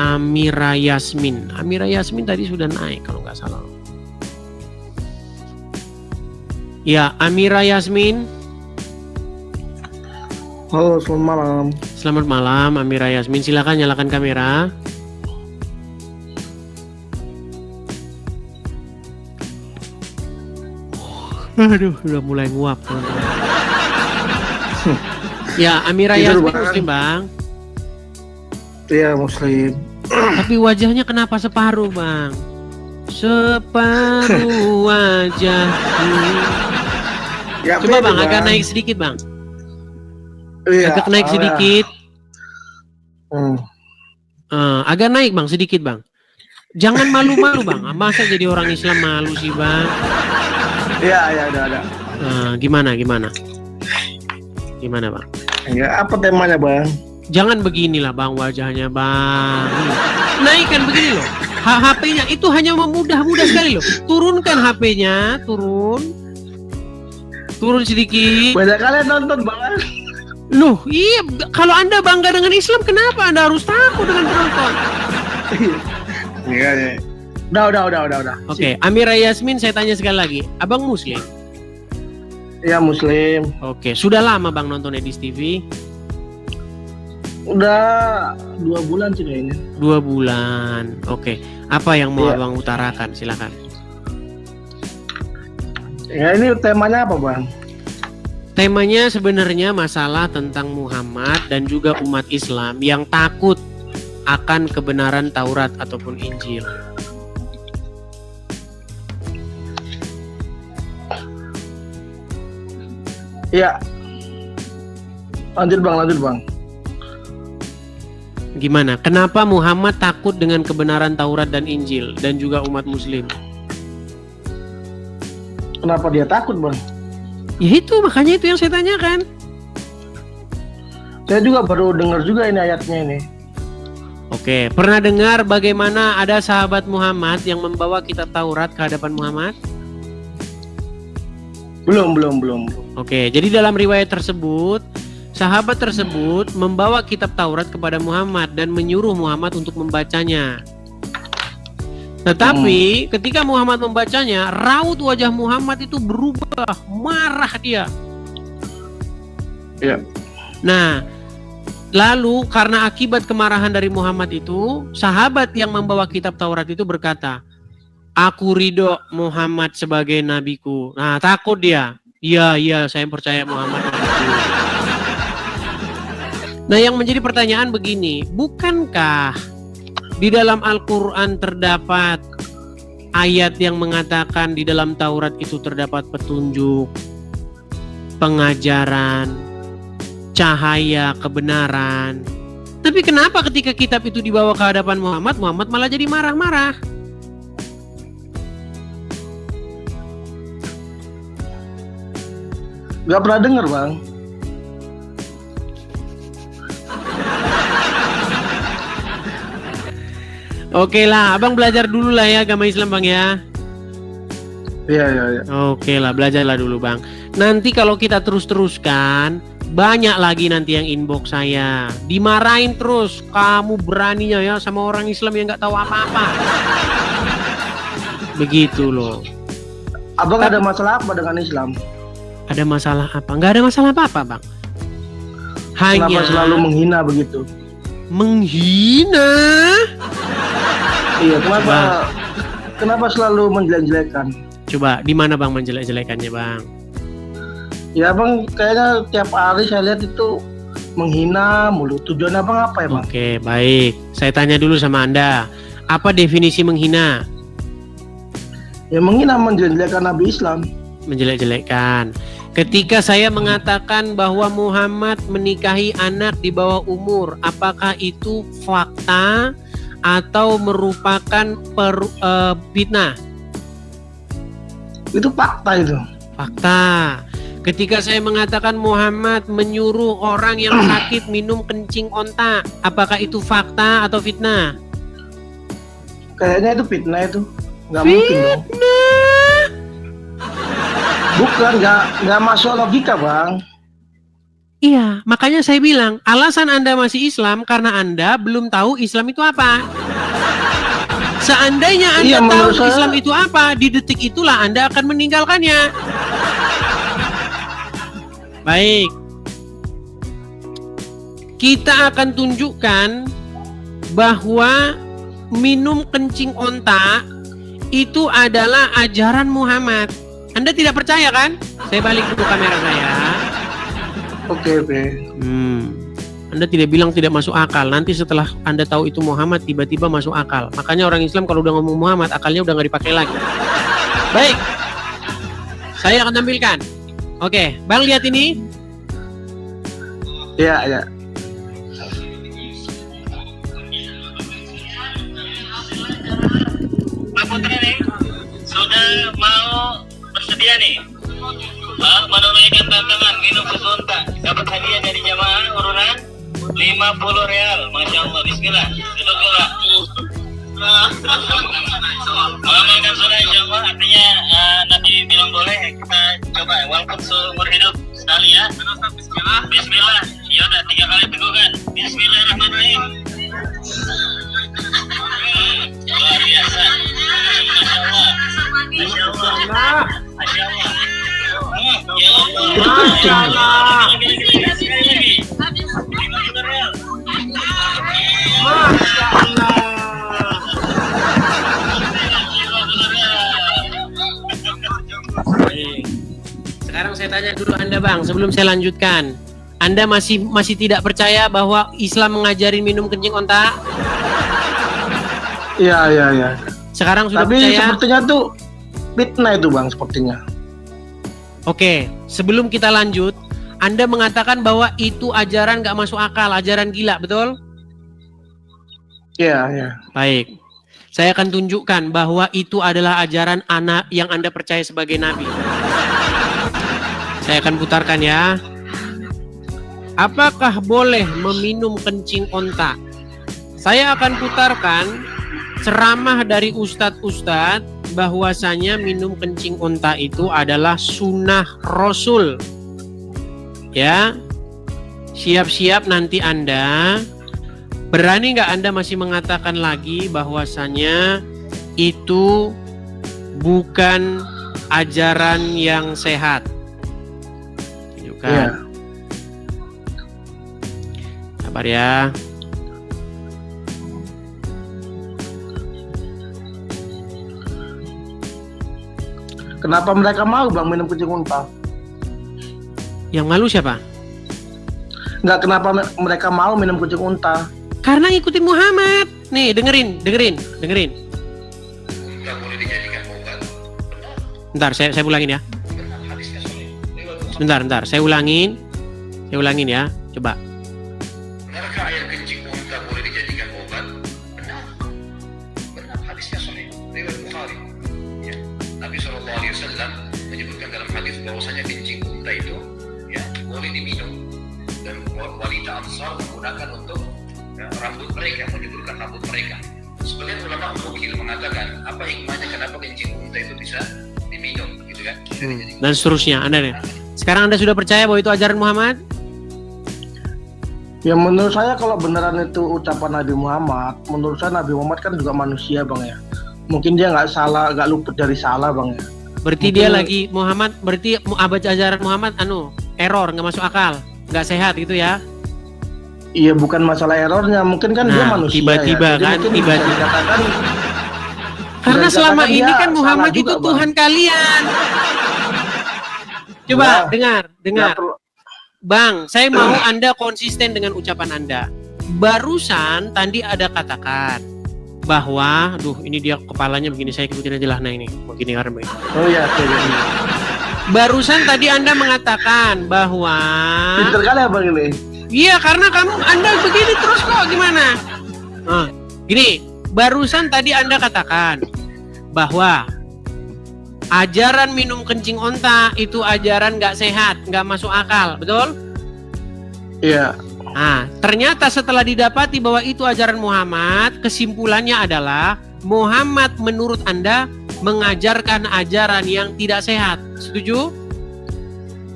Amira Yasmin. Amira Yasmin tadi sudah naik kalau nggak salah. Ya, Amira Yasmin. Halo, selamat malam. Selamat malam, Amira Yasmin. Silakan nyalakan kamera. Aduh, udah mulai nguap. Ya, Amira Yasmin Muslim Bang. Iya, Muslim. Tapi wajahnya kenapa separuh Bang? Separuh wajah. Ya, coba Bang, agak naik sedikit Bang. Iya, agak naik sedikit. Agak naik Bang, sedikit Bang. Jangan malu-malu Bang. Masa jadi orang Islam malu sih Bang? Iya, ada. Gimana Bang? Ya, apa temanya Bang? Jangan beginilah Bang wajahnya Bang. Naikkan begini loh. HP-nya itu hanya mudah sekali loh. Turunkan HP-nya, turun sedikit. Banyak kalian nonton Bang. Loh, iya, kalau Anda bangga dengan Islam, kenapa Anda harus takut dengan penonton? Iya. Udah. Oke, Amira Yasmin, saya tanya sekali lagi. Abang Muslim? Iya, Muslim. Oke, sudah lama Bang nonton Edis TV? Udah 2 bulan sih kayaknya. 2 bulan. Oke. Apa yang mau Abang utarakan? Silakan. Ya, ini temanya apa Bang? Temanya sebenarnya masalah tentang Muhammad dan juga umat Islam yang takut akan kebenaran Taurat ataupun Injil. Iya. Lanjut Bang. Gimana? Kenapa Muhammad takut dengan kebenaran Taurat dan Injil dan juga umat Muslim? Kenapa dia takut Bang? Ya itu, makanya itu yang saya tanyakan. Saya juga baru dengar juga ini ayatnya ini. Oke, pernah dengar bagaimana ada sahabat Muhammad yang membawa kitab Taurat ke hadapan Muhammad? Belum. Oke, jadi dalam riwayat tersebut, sahabat tersebut membawa kitab Taurat kepada Muhammad dan menyuruh Muhammad untuk membacanya. Tetapi ketika Muhammad membacanya, raut wajah Muhammad itu berubah, marah dia. Iya. Nah, lalu karena akibat kemarahan dari Muhammad itu, sahabat yang membawa kitab Taurat itu berkata, "Aku ridho Muhammad sebagai nabiku." Nah, takut dia. Iya, saya percaya Muhammad nabiku. Nah, yang menjadi pertanyaan begini, bukankah di dalam Al-Quran terdapat ayat yang mengatakan di dalam Taurat itu terdapat petunjuk, pengajaran, cahaya, kebenaran. Tapi kenapa ketika kitab itu dibawa ke hadapan Muhammad, Muhammad malah jadi marah-marah? Gak pernah dengar Bang. Oke lah, abang belajar dulu lah ya agama Islam Bang ya. Iya. Oke lah, belajarlah dulu Bang. Nanti kalau kita terus-teruskan, banyak lagi nanti yang inbox saya. Dimarahin terus, kamu beraninya ya sama orang Islam yang nggak tahu apa-apa. Begitu loh. Abang ada masalah apa dengan Islam? Ada masalah apa? Nggak ada masalah apa-apa Bang. Hanya kenapa selalu menghina begitu? Menghina? Iya, kenapa kenapa selalu menjelek-jelekan? Coba di mana Bang menjelek-jelekannya Bang? Ya Bang, kayaknya tiap hari saya lihat itu menghina mulu. Tujuan Abang apa ya Bang? Oke, baik. Saya tanya dulu sama Anda. Apa definisi menghina? Ya menghina, menjelek-jelekan Nabi Islam. Menjelek-jelekan. Ketika saya mengatakan bahwa Muhammad menikahi anak di bawah umur, apakah itu fakta atau merupakan fitnah? Itu fakta itu. Fakta. Ketika saya mengatakan Muhammad menyuruh orang yang sakit minum kencing onta, apakah itu fakta atau fitnah? Kayaknya itu fitnah itu. Nggak mungkin dong. Bukan, nggak masuk logika Bang. Iya, makanya saya bilang alasan Anda masih Islam karena Anda belum tahu Islam itu apa. Seandainya Anda tahu Islam itu apa, di detik itulah Anda akan meninggalkannya. Baik. Kita akan tunjukkan bahwa minum kencing onta itu adalah ajaran Muhammad. Anda tidak percaya kan? Saya balik dulu kamera saya. Oke. Anda tidak bilang tidak masuk akal. Nanti setelah Anda tahu itu Muhammad, tiba-tiba masuk akal. Makanya orang Islam kalau udah ngomong Muhammad, akalnya udah nggak dipakai lagi. Baik. Saya akan tampilkan. Oke, Bang lihat ini. Iya. Pak Putri nih, sudah mau bersedia nih menunaikan tantangan minum susu unta, dapat hadiah dari jamaah urunan 50 real. Masya Allah, bismillah. Duduk dulu Pak. Mengamalkan sunnah insya Allah, artinya Nabi bilang boleh, kita coba walaupun seumur hidup sekali ya. Bismillah. Yaudah 3 kali tegukan. Bismillahirrahmanirrahim. Luar biasa. Masya Allah. Masya Allah. Masya Allah. Masya Allah. Sekarang saya tanya dulu Anda Bang, sebelum saya lanjutkan. Anda masih tidak percaya bahwa Islam mengajarin minum kencing onta? Iya. Sekarang sudah Tapi percaya? sepertinya tuh fitnah itu Bang, sepertinya. Oke, sebelum kita lanjut, Anda mengatakan bahwa itu ajaran gak masuk akal, ajaran gila, betul? Iya. Baik, saya akan tunjukkan bahwa itu adalah ajaran anak yang Anda percaya sebagai Nabi. Saya akan putarkan ya. Apakah boleh meminum kencing onta? Saya akan putarkan ceramah dari ustadz-ustadz bahwasanya minum kencing onta itu adalah sunnah Rasul. Ya, siap-siap nanti Anda. Berani nggak Anda masih mengatakan lagi bahwasanya itu bukan ajaran yang sehat? Tunjukkan. Iya. Sabar ya. Kenapa mereka mau Bang minum kencing unta? Yang malu siapa? Enggak, kenapa mereka mau minum kencing unta? Karena ngikutin Muhammad. Nih, dengerin. Bentar, saya ulangin ya. Bentar, saya ulangin ya. Coba. Benarkah air kencing unta boleh dijadikan obat? Benar. Hadisnya sahih. Riwayat Bukhari. Ya. Nabi SAW menyebutkan dalam hadis bahwasanya kencing unta itu ya boleh diminum dan wanita Ansar menggunakan untuk rambut mereka, menyuburkan rambut mereka. Sebagian ulama mukil mengatakan apa hikmahnya kenapa kencing unta itu bisa diminum, gitu kan? Dan seterusnya. Sekarang Anda sudah percaya bahwa itu ajaran Muhammad? Ya menurut saya kalau beneran itu ucapan Nabi Muhammad, menurut saya Nabi Muhammad kan juga manusia Bang ya. Mungkin dia nggak salah, nggak luput dari salah Bang ya. Berarti mungkin dia lagi Muhammad, berarti ajaran Muhammad error, nggak masuk akal, nggak sehat gitu ya? Iya, bukan masalah errornya, mungkin kan dia manusia. Tiba-tiba ya. kan, tiba-tiba. Karena Dan selama katakan ini dia kan Muhammad salah juga, itu Bang. Tuhan kalian. Coba Ya. dengar. Nggak perlu. Bang, saya mau Anda konsisten dengan ucapan Anda. Barusan tadi ada katakan bahwa, aduh ini dia kepalanya begini, saya ikutin aja lah, nah ini begini karena begini. Oh iya, oke. Barusan tadi Anda mengatakan bahwa Pinter kali abang ini. iya karena Anda begini terus kok gimana? Gini, barusan tadi Anda katakan bahwa ajaran minum kencing onta itu ajaran nggak sehat, nggak masuk akal, betul? Iya. Nah, ternyata setelah didapati bahwa itu ajaran Muhammad, kesimpulannya adalah Muhammad menurut Anda mengajarkan ajaran yang tidak sehat. Setuju?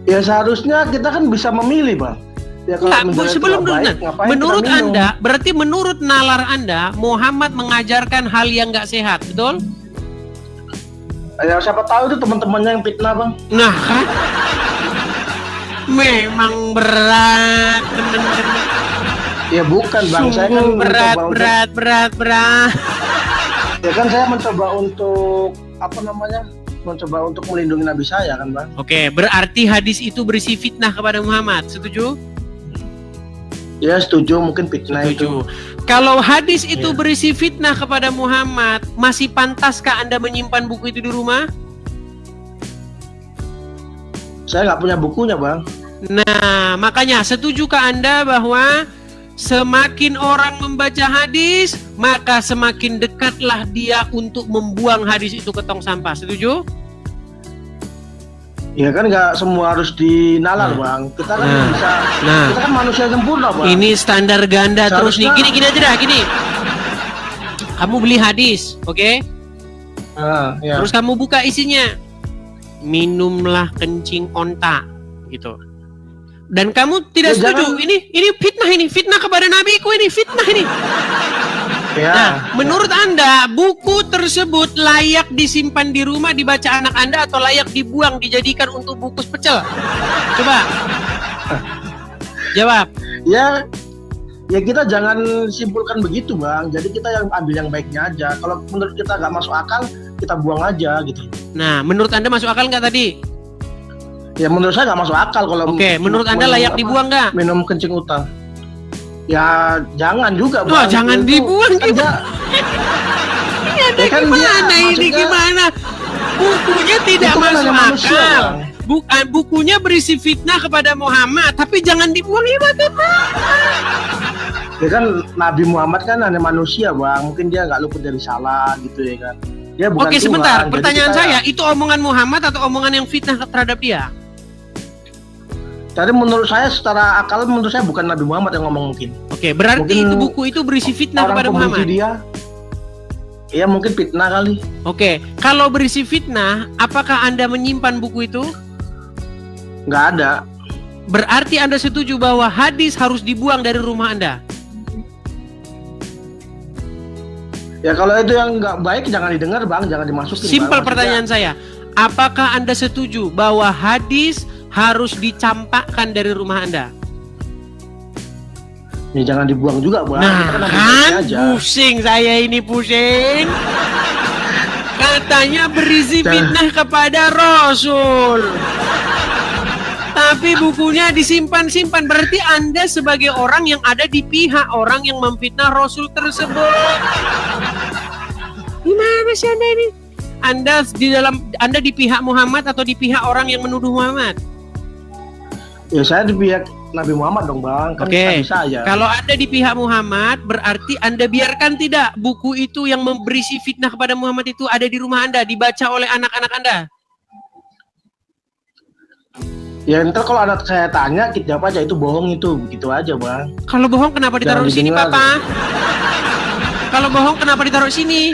Ya seharusnya kita kan bisa memilih, Bang. Ya kalau Enggak, misalnya sebelum itu nggak baik, ngapain menurut kita minum? Anda, berarti menurut nalar Anda, Muhammad mengajarkan hal yang nggak sehat, betul? Ya siapa tahu itu teman-temannya yang fitnah, Bang. Nah, kan? Memang berat, teman-teman. Ya bukan, Bang. Saya kan Sungguh berat. Ya kan saya mencoba untuk mencoba untuk melindungi Nabi saya kan, Bang. Oke, berarti hadis itu berisi fitnah kepada Muhammad, setuju? Ya setuju, mungkin fitnah itu. Kalau hadis itu berisi fitnah kepada Muhammad, masih pantaskah Anda menyimpan buku itu di rumah? Saya nggak punya bukunya, Bang. Nah, makanya setujukah Anda bahwa semakin orang membaca hadis, maka semakin dekatlah dia untuk membuang hadis itu ke tong sampah. Setuju? Ya kan nggak semua harus dinalar, Bang. Kita kan bisa. Kita kan manusia sempurna, Bang. Ini standar ganda terus nih. Seharusnya- Gini aja dah, gini. Kamu beli hadis, oke? Ya. Terus kamu buka isinya. Minumlah kencing onta, gitu. Dan kamu tidak Ya, setuju. jangan- Ini fitnah kepada nabiku, ini fitnah ini. Ya. Nah, menurut Anda buku tersebut layak disimpan di rumah dibaca anak Anda atau layak dibuang dijadikan untuk bungkus pecel? Coba. Jawab. Ya kita jangan simpulkan begitu, Bang. Jadi kita yang ambil yang baiknya aja. Kalau menurut kita nggak masuk akal, kita buang aja gitu. Nah, menurut Anda masuk akal nggak tadi? Ya menurut saya nggak masuk akal kalau. Oke, menurut Anda layak dibuang nggak? Minum kencing utang. Ya jangan juga, Wah, Bang. jangan Itu dibuang kan gimana? Ini ada Ya kan gimana dia, ini maksudnya- gimana? Bukunya tidak Itu kan masuk hanya manusia, akal. Bang. Bukunya berisi fitnah kepada Muhammad, tapi jangan dibuang ya bagaimana? Ya kan Nabi Muhammad kan hanya manusia, Bang. Mungkin dia nggak luput dari salah gitu ya kan. Dia bukan Oke, Tuhan. sebentar. Jadi Pertanyaan kita- saya, itu omongan Muhammad atau omongan yang fitnah terhadap dia? Tadi menurut saya secara akal menurut saya bukan Nabi Muhammad yang ngomong mungkin. Oke, berarti Mungkin itu buku itu berisi fitnah orang kepada pembenci Muhammad. dia. Iya mungkin fitnah kali. Oke, kalau berisi fitnah, apakah Anda menyimpan buku itu? Nggak ada. Berarti Anda setuju bahwa hadis harus dibuang dari rumah Anda? Ya kalau itu yang nggak baik jangan didengar, Bang, jangan dimasukin. Simpel Bang. pertanyaan saya. Apakah Anda setuju bahwa hadis harus dicampakkan dari rumah Anda? Ya jangan dibuang juga, Bang. Nah, Kita ambil kan baiknya aja. pusing saya ini pusing. Katanya berisi fitnah kepada Rasul. Tapi bukunya disimpan-simpan. Berarti Anda sebagai orang yang ada di pihak orang yang memfitnah Rasul tersebut. Gimana sih Anda ini? Anda di pihak Muhammad atau di pihak orang yang menuduh Muhammad? Ya saya di pihak Nabi Muhammad dong, Bang. Kan Oke. bisa aja. Kalau Anda di pihak Muhammad, berarti Anda biarkan tidak buku itu yang berisi fitnah kepada Muhammad itu ada di rumah Anda, dibaca oleh anak-anak Anda? Ya ntar kalau anak saya tanya, kita jawab aja itu bohong itu, begitu aja, Bang. Kalau bohong kenapa ditaruh Jangan sini, didengar. Papa? Kalau bohong kenapa ditaruh sini?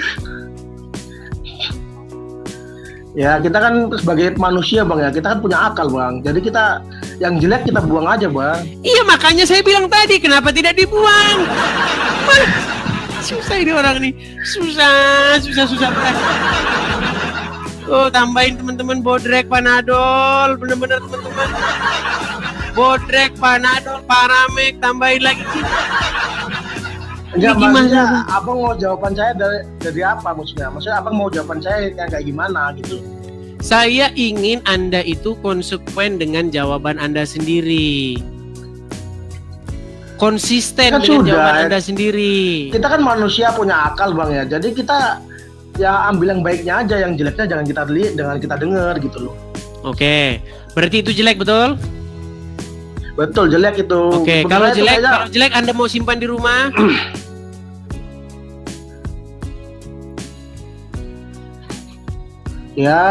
Ya kita kan sebagai manusia, Bang, ya kita kan punya akal, Bang. Jadi kita yang jelek kita buang aja, Bang. Iya, makanya saya bilang tadi, kenapa tidak dibuang? Susah ini orang nih. Susah berat. Oh, tambahin teman-teman Bodrek, Panadol, bener-bener teman-teman. Bodrek, Panadol, Paramek, tambahin lagi. Enggak, Ini gimana, maksudnya Bang? abang mau jawaban saya dari apa maksudnya? Maksudnya abang mau jawaban saya yang kayak gimana gitu? Saya ingin Anda itu konsekuen dengan jawaban Anda sendiri. Konsisten Kan dengan sudah, jawaban Anda sendiri. Kita kan manusia punya akal bang ya, jadi kita ya ambil yang baiknya aja, yang jeleknya jangan kita lihat, jangan kita dengar gitu loh. Oke, berarti itu jelek betul? Betul, jelek itu. Oke, Sebenarnya kalau itu jelek, kayaknya- kalau jelek Anda mau simpan di rumah? Ya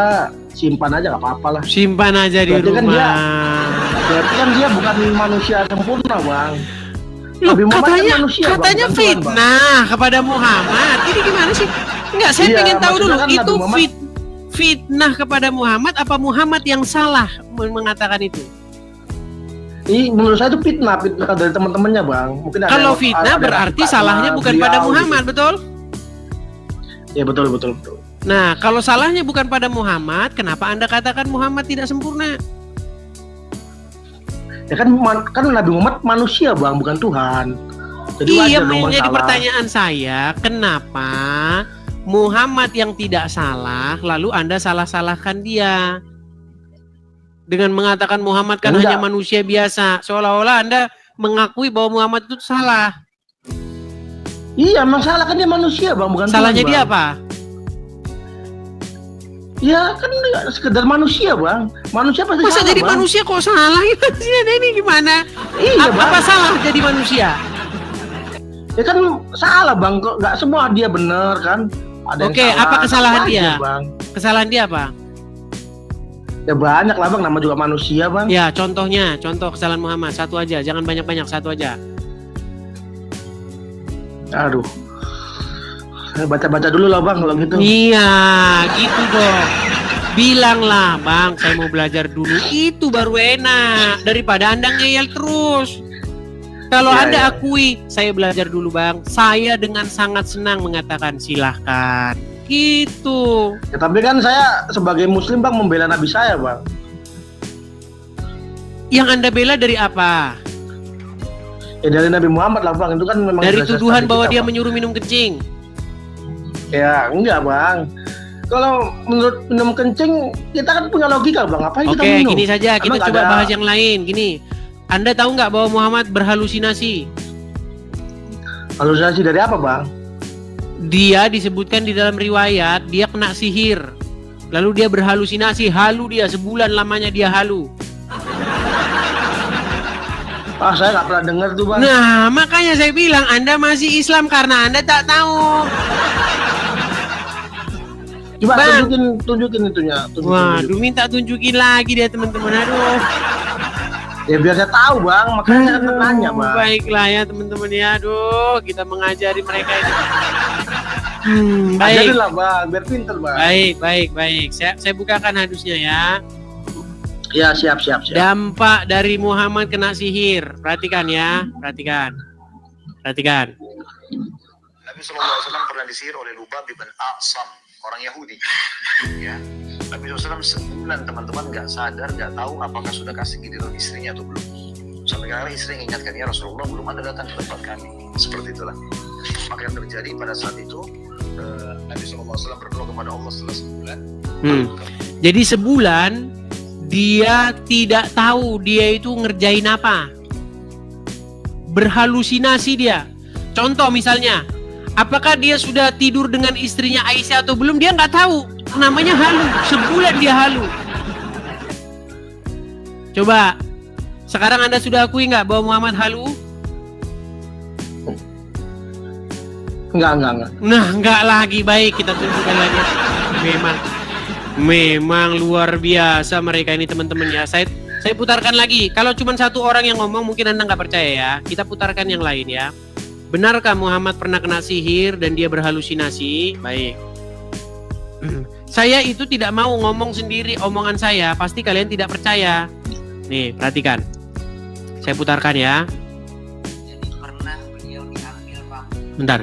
simpan aja nggak apa-apa lah. Simpan aja di Berarti kan rumah. Berarti kan dia bukan manusia sempurna bang. Loh, Nabi Muhammad katanya, kan manusia, Bang, katanya bukan Tuhan, Bang. fitnah kepada Muhammad. Ini gimana sih? Enggak, saya Iya, pengen tahu dulu. maksudnya kan Itu Nabi Muhammad- fitnah kepada Muhammad apa Muhammad yang salah mengatakan itu? Ini menurut saya itu fitnah dari teman-temannya bang. Mungkin ada Kalau yang- fitnah ada yang berarti suka salahnya sama bukan beliau, pada gitu. Muhammad, betul? Ya betul. Nah, kalau salahnya bukan pada Muhammad, kenapa Anda katakan Muhammad tidak sempurna? Ya kan Nabi Muhammad manusia bang, bukan Tuhan. Jadi Iya, wajar dong, Bang, menjadi salah. pertanyaan saya, kenapa Muhammad yang tidak salah, lalu Anda salah-salahkan dia? Dengan mengatakan Muhammad kan Enggak. hanya manusia biasa, seolah-olah Anda mengakui bahwa Muhammad itu salah. Iya, emang salah kan dia manusia bang, bukan Salahnya Tuhan, dia Bang. apa? Ya kan dia sekedar manusia bang. Manusia pasti Masa salah, jadi Bang. manusia kok salah? Ini gimana? Iya, Bang. Apa salah jadi manusia? Ya kan salah bang, kok nggak semua dia benar kan? Ada yang Oke, salah, apa kesalahan wajar, dia? Bang. Kesalahan dia apa? Ya banyak lah bang, nama juga manusia bang. Ya, contoh kesalahan Muhammad satu aja, jangan banyak-banyak, satu aja. Aduh, baca-baca dulu lah bang kalau gitu. Iya, gitu dong. Bilanglah, Bang, saya mau belajar dulu. Itu baru enak daripada Anda ngeyel terus. Kalau Ya, Anda ya. akui, saya belajar dulu, Bang. Saya dengan sangat senang mengatakan silahkan. Gitu. Ya, tapi kan saya sebagai muslim bang membela nabi saya bang. Yang Anda bela dari apa? Ya dari Nabi Muhammad lah bang, itu kan memang Dari jelas tuduhan tadi bahwa kita, dia Bang. menyuruh minum kencing. Ya enggak bang. Kalau menurut minum kencing kita kan punya logika bang. Apa yang kita Oke, minum? gini saja, kita Emang coba ada- bahas yang lain. Gini, Anda tahu nggak bahwa Muhammad berhalusinasi? Halusinasi dari apa bang? Dia disebutkan di dalam riwayat dia kena sihir, lalu dia berhalusinasi, halu dia sebulan lamanya dia halu. Ah saya nggak pernah dengar tuh bang. Nah, makanya saya bilang Anda masih Islam karena Anda tak tahu. Coba Bang. tunjukin itunya. Waduh, minta tunjukin lagi dia teman-teman. Aduh. Ya biar saya tahu bang, makanya saya kan nanya bang. Baiklah ya teman-teman ya. Aduh, kita mengajari mereka ini. Ajarin Baik. lah bang, biar pinter bang. Baik. Saya bukakan hadisnya ya. Ya siap. Dampak dari Muhammad kena sihir. Perhatikan ya, perhatikan. Nabi SAW pernah disihir oleh Lubab bin A'sam, orang Yahudi. Ya. Nabi SAW sebulan teman-teman nggak sadar, nggak tahu apakah sudah kasih giliran istrinya atau belum. Sampai kadang istri mengingatkan, ya Rasulullah belum ada datang ke tempat kami. Seperti itulah. Maka yang terjadi pada saat itu, Nabi SAW berdoa kepada Allah setelah sebulan. Jadi sebulan dia tidak tahu dia itu ngerjain apa. Berhalusinasi dia. Contoh misalnya, apakah dia sudah tidur dengan istrinya Aisyah atau belum, dia nggak tahu. Namanya halu. Sebulan dia halu. Coba, sekarang Anda sudah akui nggak bahwa Muhammad halu? Enggak. Nah, nggak lagi. Baik, kita tunjukkan lagi. Memang luar biasa mereka ini teman-teman ya. Saya putarkan lagi. Kalau cuma satu orang yang ngomong mungkin Anda nggak percaya ya. Kita putarkan yang lain ya. Benarkah Muhammad pernah kena sihir dan dia berhalusinasi? Baik. Saya itu tidak mau ngomong sendiri omongan saya. Pasti kalian tidak percaya. Nih, perhatikan. Saya putarkan ya. Pernah beliau diambil Bang. Bentar.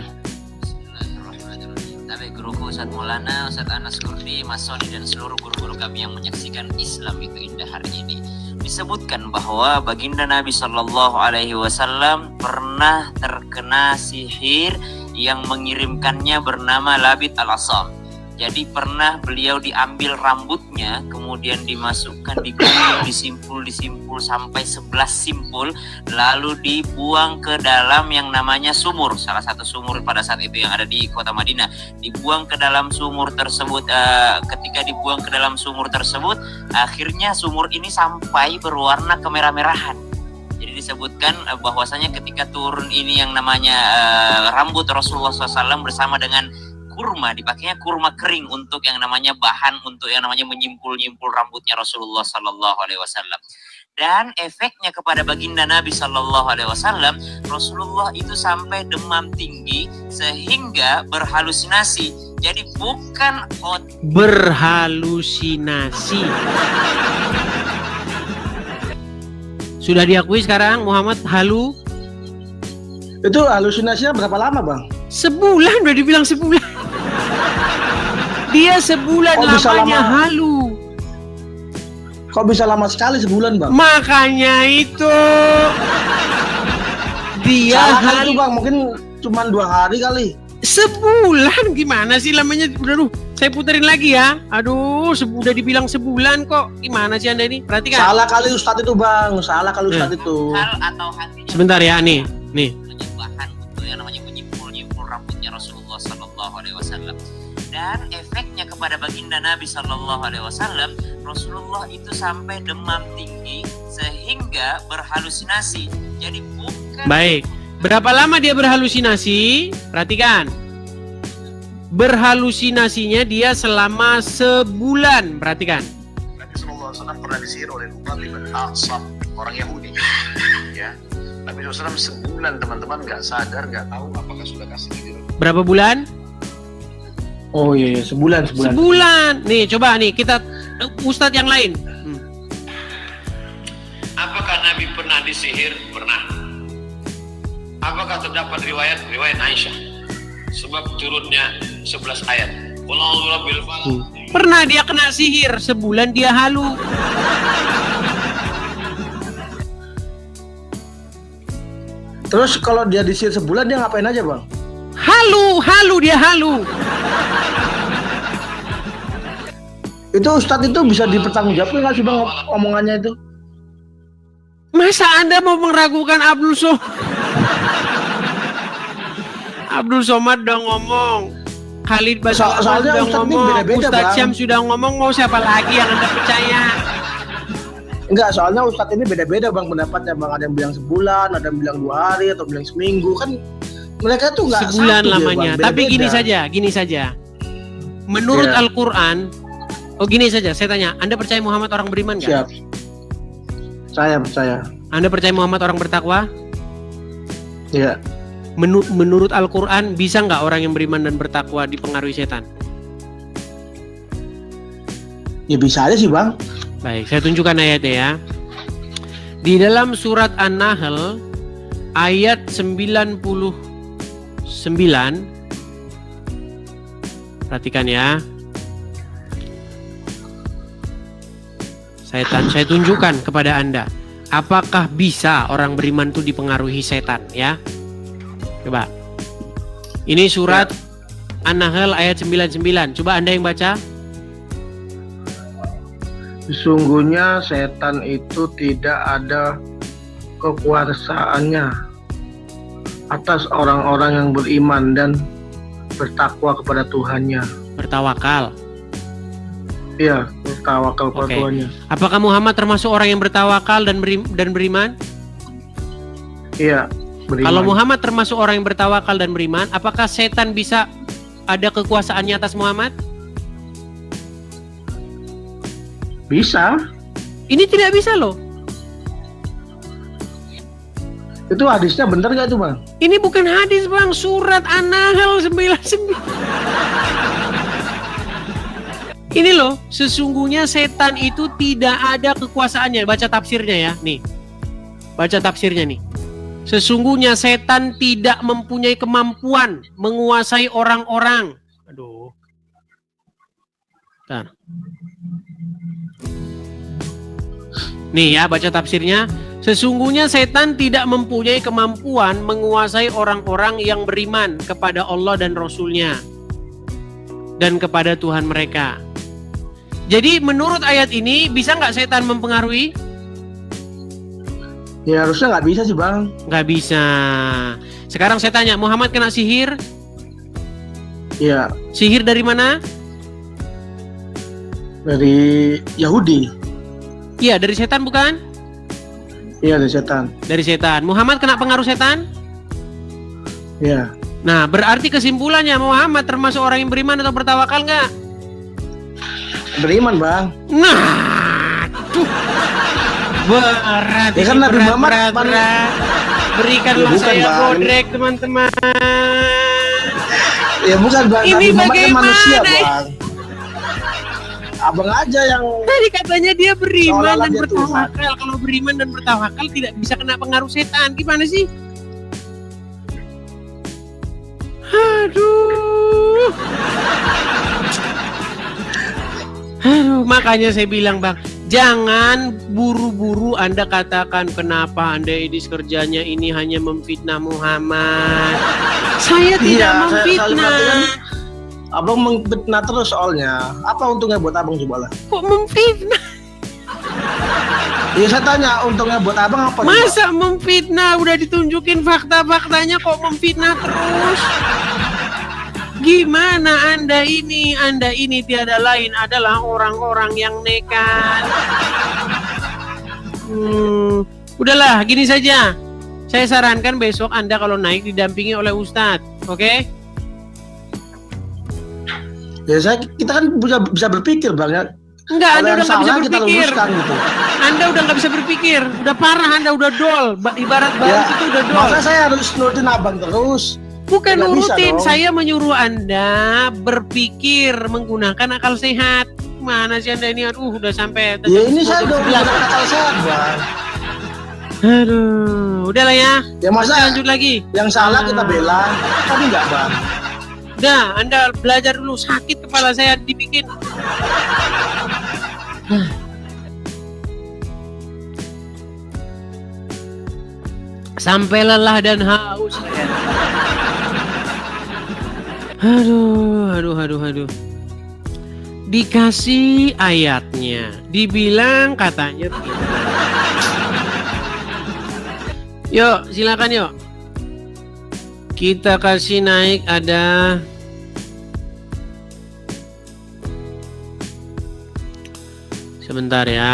Tapi guruku Ustadz Maulana, Ustadz Anas Kurdi, Mas Soni dan seluruh guru-guru kami yang menyaksikan Islam itu indah hari ini disebutkan bahwa baginda Nabi Shallallahu Alaihi Wasallam pernah terkena sihir yang mengirimkannya bernama Labid al-Asam. Jadi pernah beliau diambil rambutnya, kemudian dimasukkan, disimpul sampai 11 simpul, lalu dibuang ke dalam yang namanya sumur, salah satu sumur pada saat itu yang ada di kota Madinah. Dibuang ke dalam sumur tersebut. Ketika dibuang ke dalam sumur tersebut, akhirnya sumur ini sampai berwarna kemerah-merahan. Jadi disebutkan bahwasanya ketika turun ini yang namanya rambut Rasulullah SAW bersama dengan kurma, dipakainya kurma kering untuk yang namanya bahan untuk yang namanya menyimpul-nyimpul rambutnya Rasulullah Sallallahu Alaihi Wasallam. Dan efeknya kepada baginda Nabi Sallallahu Alaihi Wasallam, Rasulullah itu sampai demam tinggi sehingga berhalusinasi. Jadi bukan berhalusinasi. Sudah diakui sekarang Muhammad halu? Itu halusinasinya berapa lama, Bang? Sebulan, udah dibilang sebulan. Dia sebulan lamanya halu. Kok bisa lama sekali sebulan, Bang? Makanya itu. Dia halu, Bang. Mungkin cuma 2 hari kali. Sebulan gimana sih lamanya? Aduh, saya puterin lagi ya. Aduh, udah dibilang sebulan kok. Gimana sih Anda ini? Perhatikan. Salah kali Ustadz itu, Bang. Salah kali Ustadz itu. Sebentar ya, nih. Bahan untuk yang namanya menyimpul-nyimpul rambutnya Rasulullah Sallallahu Alaihi Wasallam. Dan efeknya kepada baginda Nabi Sallallahu Alaihi Wasallam, Rasulullah itu sampai demam tinggi sehingga berhalusinasi. Jadi bukan. Baik. Berapa lama dia berhalusinasi? Perhatikan. Berhalusinasinya dia selama sebulan. Perhatikan. Nabi SAW pernah disihir oleh Lubab bin A'sam, orang Yahudi. Ya. Nabi SAW sebulan teman-teman nggak sadar, nggak tahu apakah sudah kasih gigi. Berapa bulan? Oh iya, sebulan. Sebulan. Nih, coba nih kita ustadz yang lain. Apakah Nabi pernah disihir? Pernah. Apakah terdapat riwayat Aisyah? Sebab turunnya 11 ayat. Qul a'udzu birabbil falaq. Pernah dia kena sihir, sebulan dia halu. Terus kalau dia disihir sebulan dia ngapain aja, Bang? Halu dia halu. Itu Ustadz itu bisa dipertanggungjawabkan nggak sih, Bang, omongannya itu? Masa Anda mau meragukan Abdul Somad? Abdul Somad udah ngomong, Khalid Basri soalnya udah ngomong, Ustadz Syam sudah ngomong, mau siapa lagi yang Anda percaya? Enggak, soalnya Ustadz ini beda-beda, Bang, pendapatnya, Bang. Ada yang bilang sebulan, ada yang bilang 2 hari, atau bilang seminggu. Kan mereka tuh nggak sebulan satu lamanya. dia, Bang. Tapi gini saja. Menurut Al-Quran, gini saja, saya tanya, Anda percaya Muhammad orang beriman nggak? Siap. Saya percaya. Anda percaya Muhammad orang bertakwa? Iya. Menurut Al-Quran, bisa nggak orang yang beriman dan bertakwa dipengaruhi setan? Ya bisa aja sih, Bang. Baik, saya tunjukkan ayatnya ya. Di dalam surat An-Nahl ayat 99. Perhatikan ya. Saya tunjukkan kepada Anda. Apakah bisa orang beriman itu dipengaruhi setan ya? Coba. Ini surat An-Nahl ayat 99. Coba Anda yang baca. Sesungguhnya setan itu tidak ada kekuasaannya atas orang-orang yang beriman dan bertakwa kepada Tuhannya. Bertawakal. Iya, bertawakal kepada Tuhannya. Apakah Muhammad termasuk orang yang bertawakal dan beriman? Iya, beriman. Kalau Muhammad termasuk orang yang bertawakal dan beriman, apakah setan bisa ada kekuasaannya atas Muhammad? Bisa. Ini tidak bisa loh. Itu hadisnya benar nggak itu, Bang? Ini bukan hadis, Bang. Surat An-Nahl 99. Ini loh, sesungguhnya setan itu tidak ada kekuasaannya. Baca tafsirnya ya, nih. Baca tafsirnya nih. Sesungguhnya setan tidak mempunyai kemampuan menguasai orang-orang. Aduh. Bentar. Nih ya, baca tafsirnya. Sesungguhnya setan tidak mempunyai kemampuan menguasai orang-orang yang beriman kepada Allah dan Rasul-Nya dan kepada Tuhan mereka. Jadi menurut ayat ini, bisa nggak setan mempengaruhi? Ya harusnya nggak bisa sih bang. Nggak bisa. Sekarang saya tanya, Muhammad kena sihir? Iya. Sihir dari mana? Dari Yahudi. Iya, dari setan bukan? Iya, dari setan. Dari setan. Muhammad kena pengaruh setan? Iya. Nah, berarti kesimpulannya Muhammad termasuk orang yang beriman atau bertawakal nggak? Beriman bang. Nah, tuh. Berat. Ya kan Nabi Muhammad berat. Berikanlah bukan, saya Bang. bodrek, teman-teman. Ya bukan bang. Ini Nabi Muhammad kan manusia bagaimana? bang. Abang aja yang Tadi katanya dia beriman seolah-olah dan dia bertawakal. Kalau beriman dan bertawakal tidak bisa kena pengaruh setan. Gimana sih? Aduh. Aduh, makanya saya bilang bang, jangan buru-buru Anda katakan kenapa Anda Edis kerjanya ini hanya memfitnah Muhammad. Saya tidak memfitnah. Abang memfitnah terus soalnya. Apa untungnya buat abang coba lah? Kok memfitnah? Ya saya tanya untungnya buat abang apa? Masa memfitnah? Udah ditunjukin fakta-faktanya kok memfitnah terus? Gimana Anda ini? Anda ini tiada lain adalah orang-orang yang nekat. Udahlah, gini saja. Saya sarankan besok Anda kalau naik didampingi oleh Ustadz, oke? Ya kita kan bisa berpikir bang ya. Enggak, Anda udah nggak bisa berpikir. Gitu. Anda udah nggak bisa berpikir, udah parah, Anda udah dol. Ibarat baru itu udah dol. Masa saya harus nurutin abang terus? Bukan Nggak nurutin, bisa, saya menyuruh Anda berpikir menggunakan akal sehat. Mana sih Anda ini? Aduh, udah sampai. Ya ini saya udah menggunakan akal sehat bang. Aduh, udahlah ya. Ya masa lanjut lagi. Yang salah kita bela, tapi enggak bang. Udah, Anda belajar dulu. Sakit kepala saya dibikin. Sampai lelah dan haus. Aduh. Dikasih ayatnya, dibilang katanya tidak. Yuk, silakan yuk. Kita kasih naik ada sebentar ya.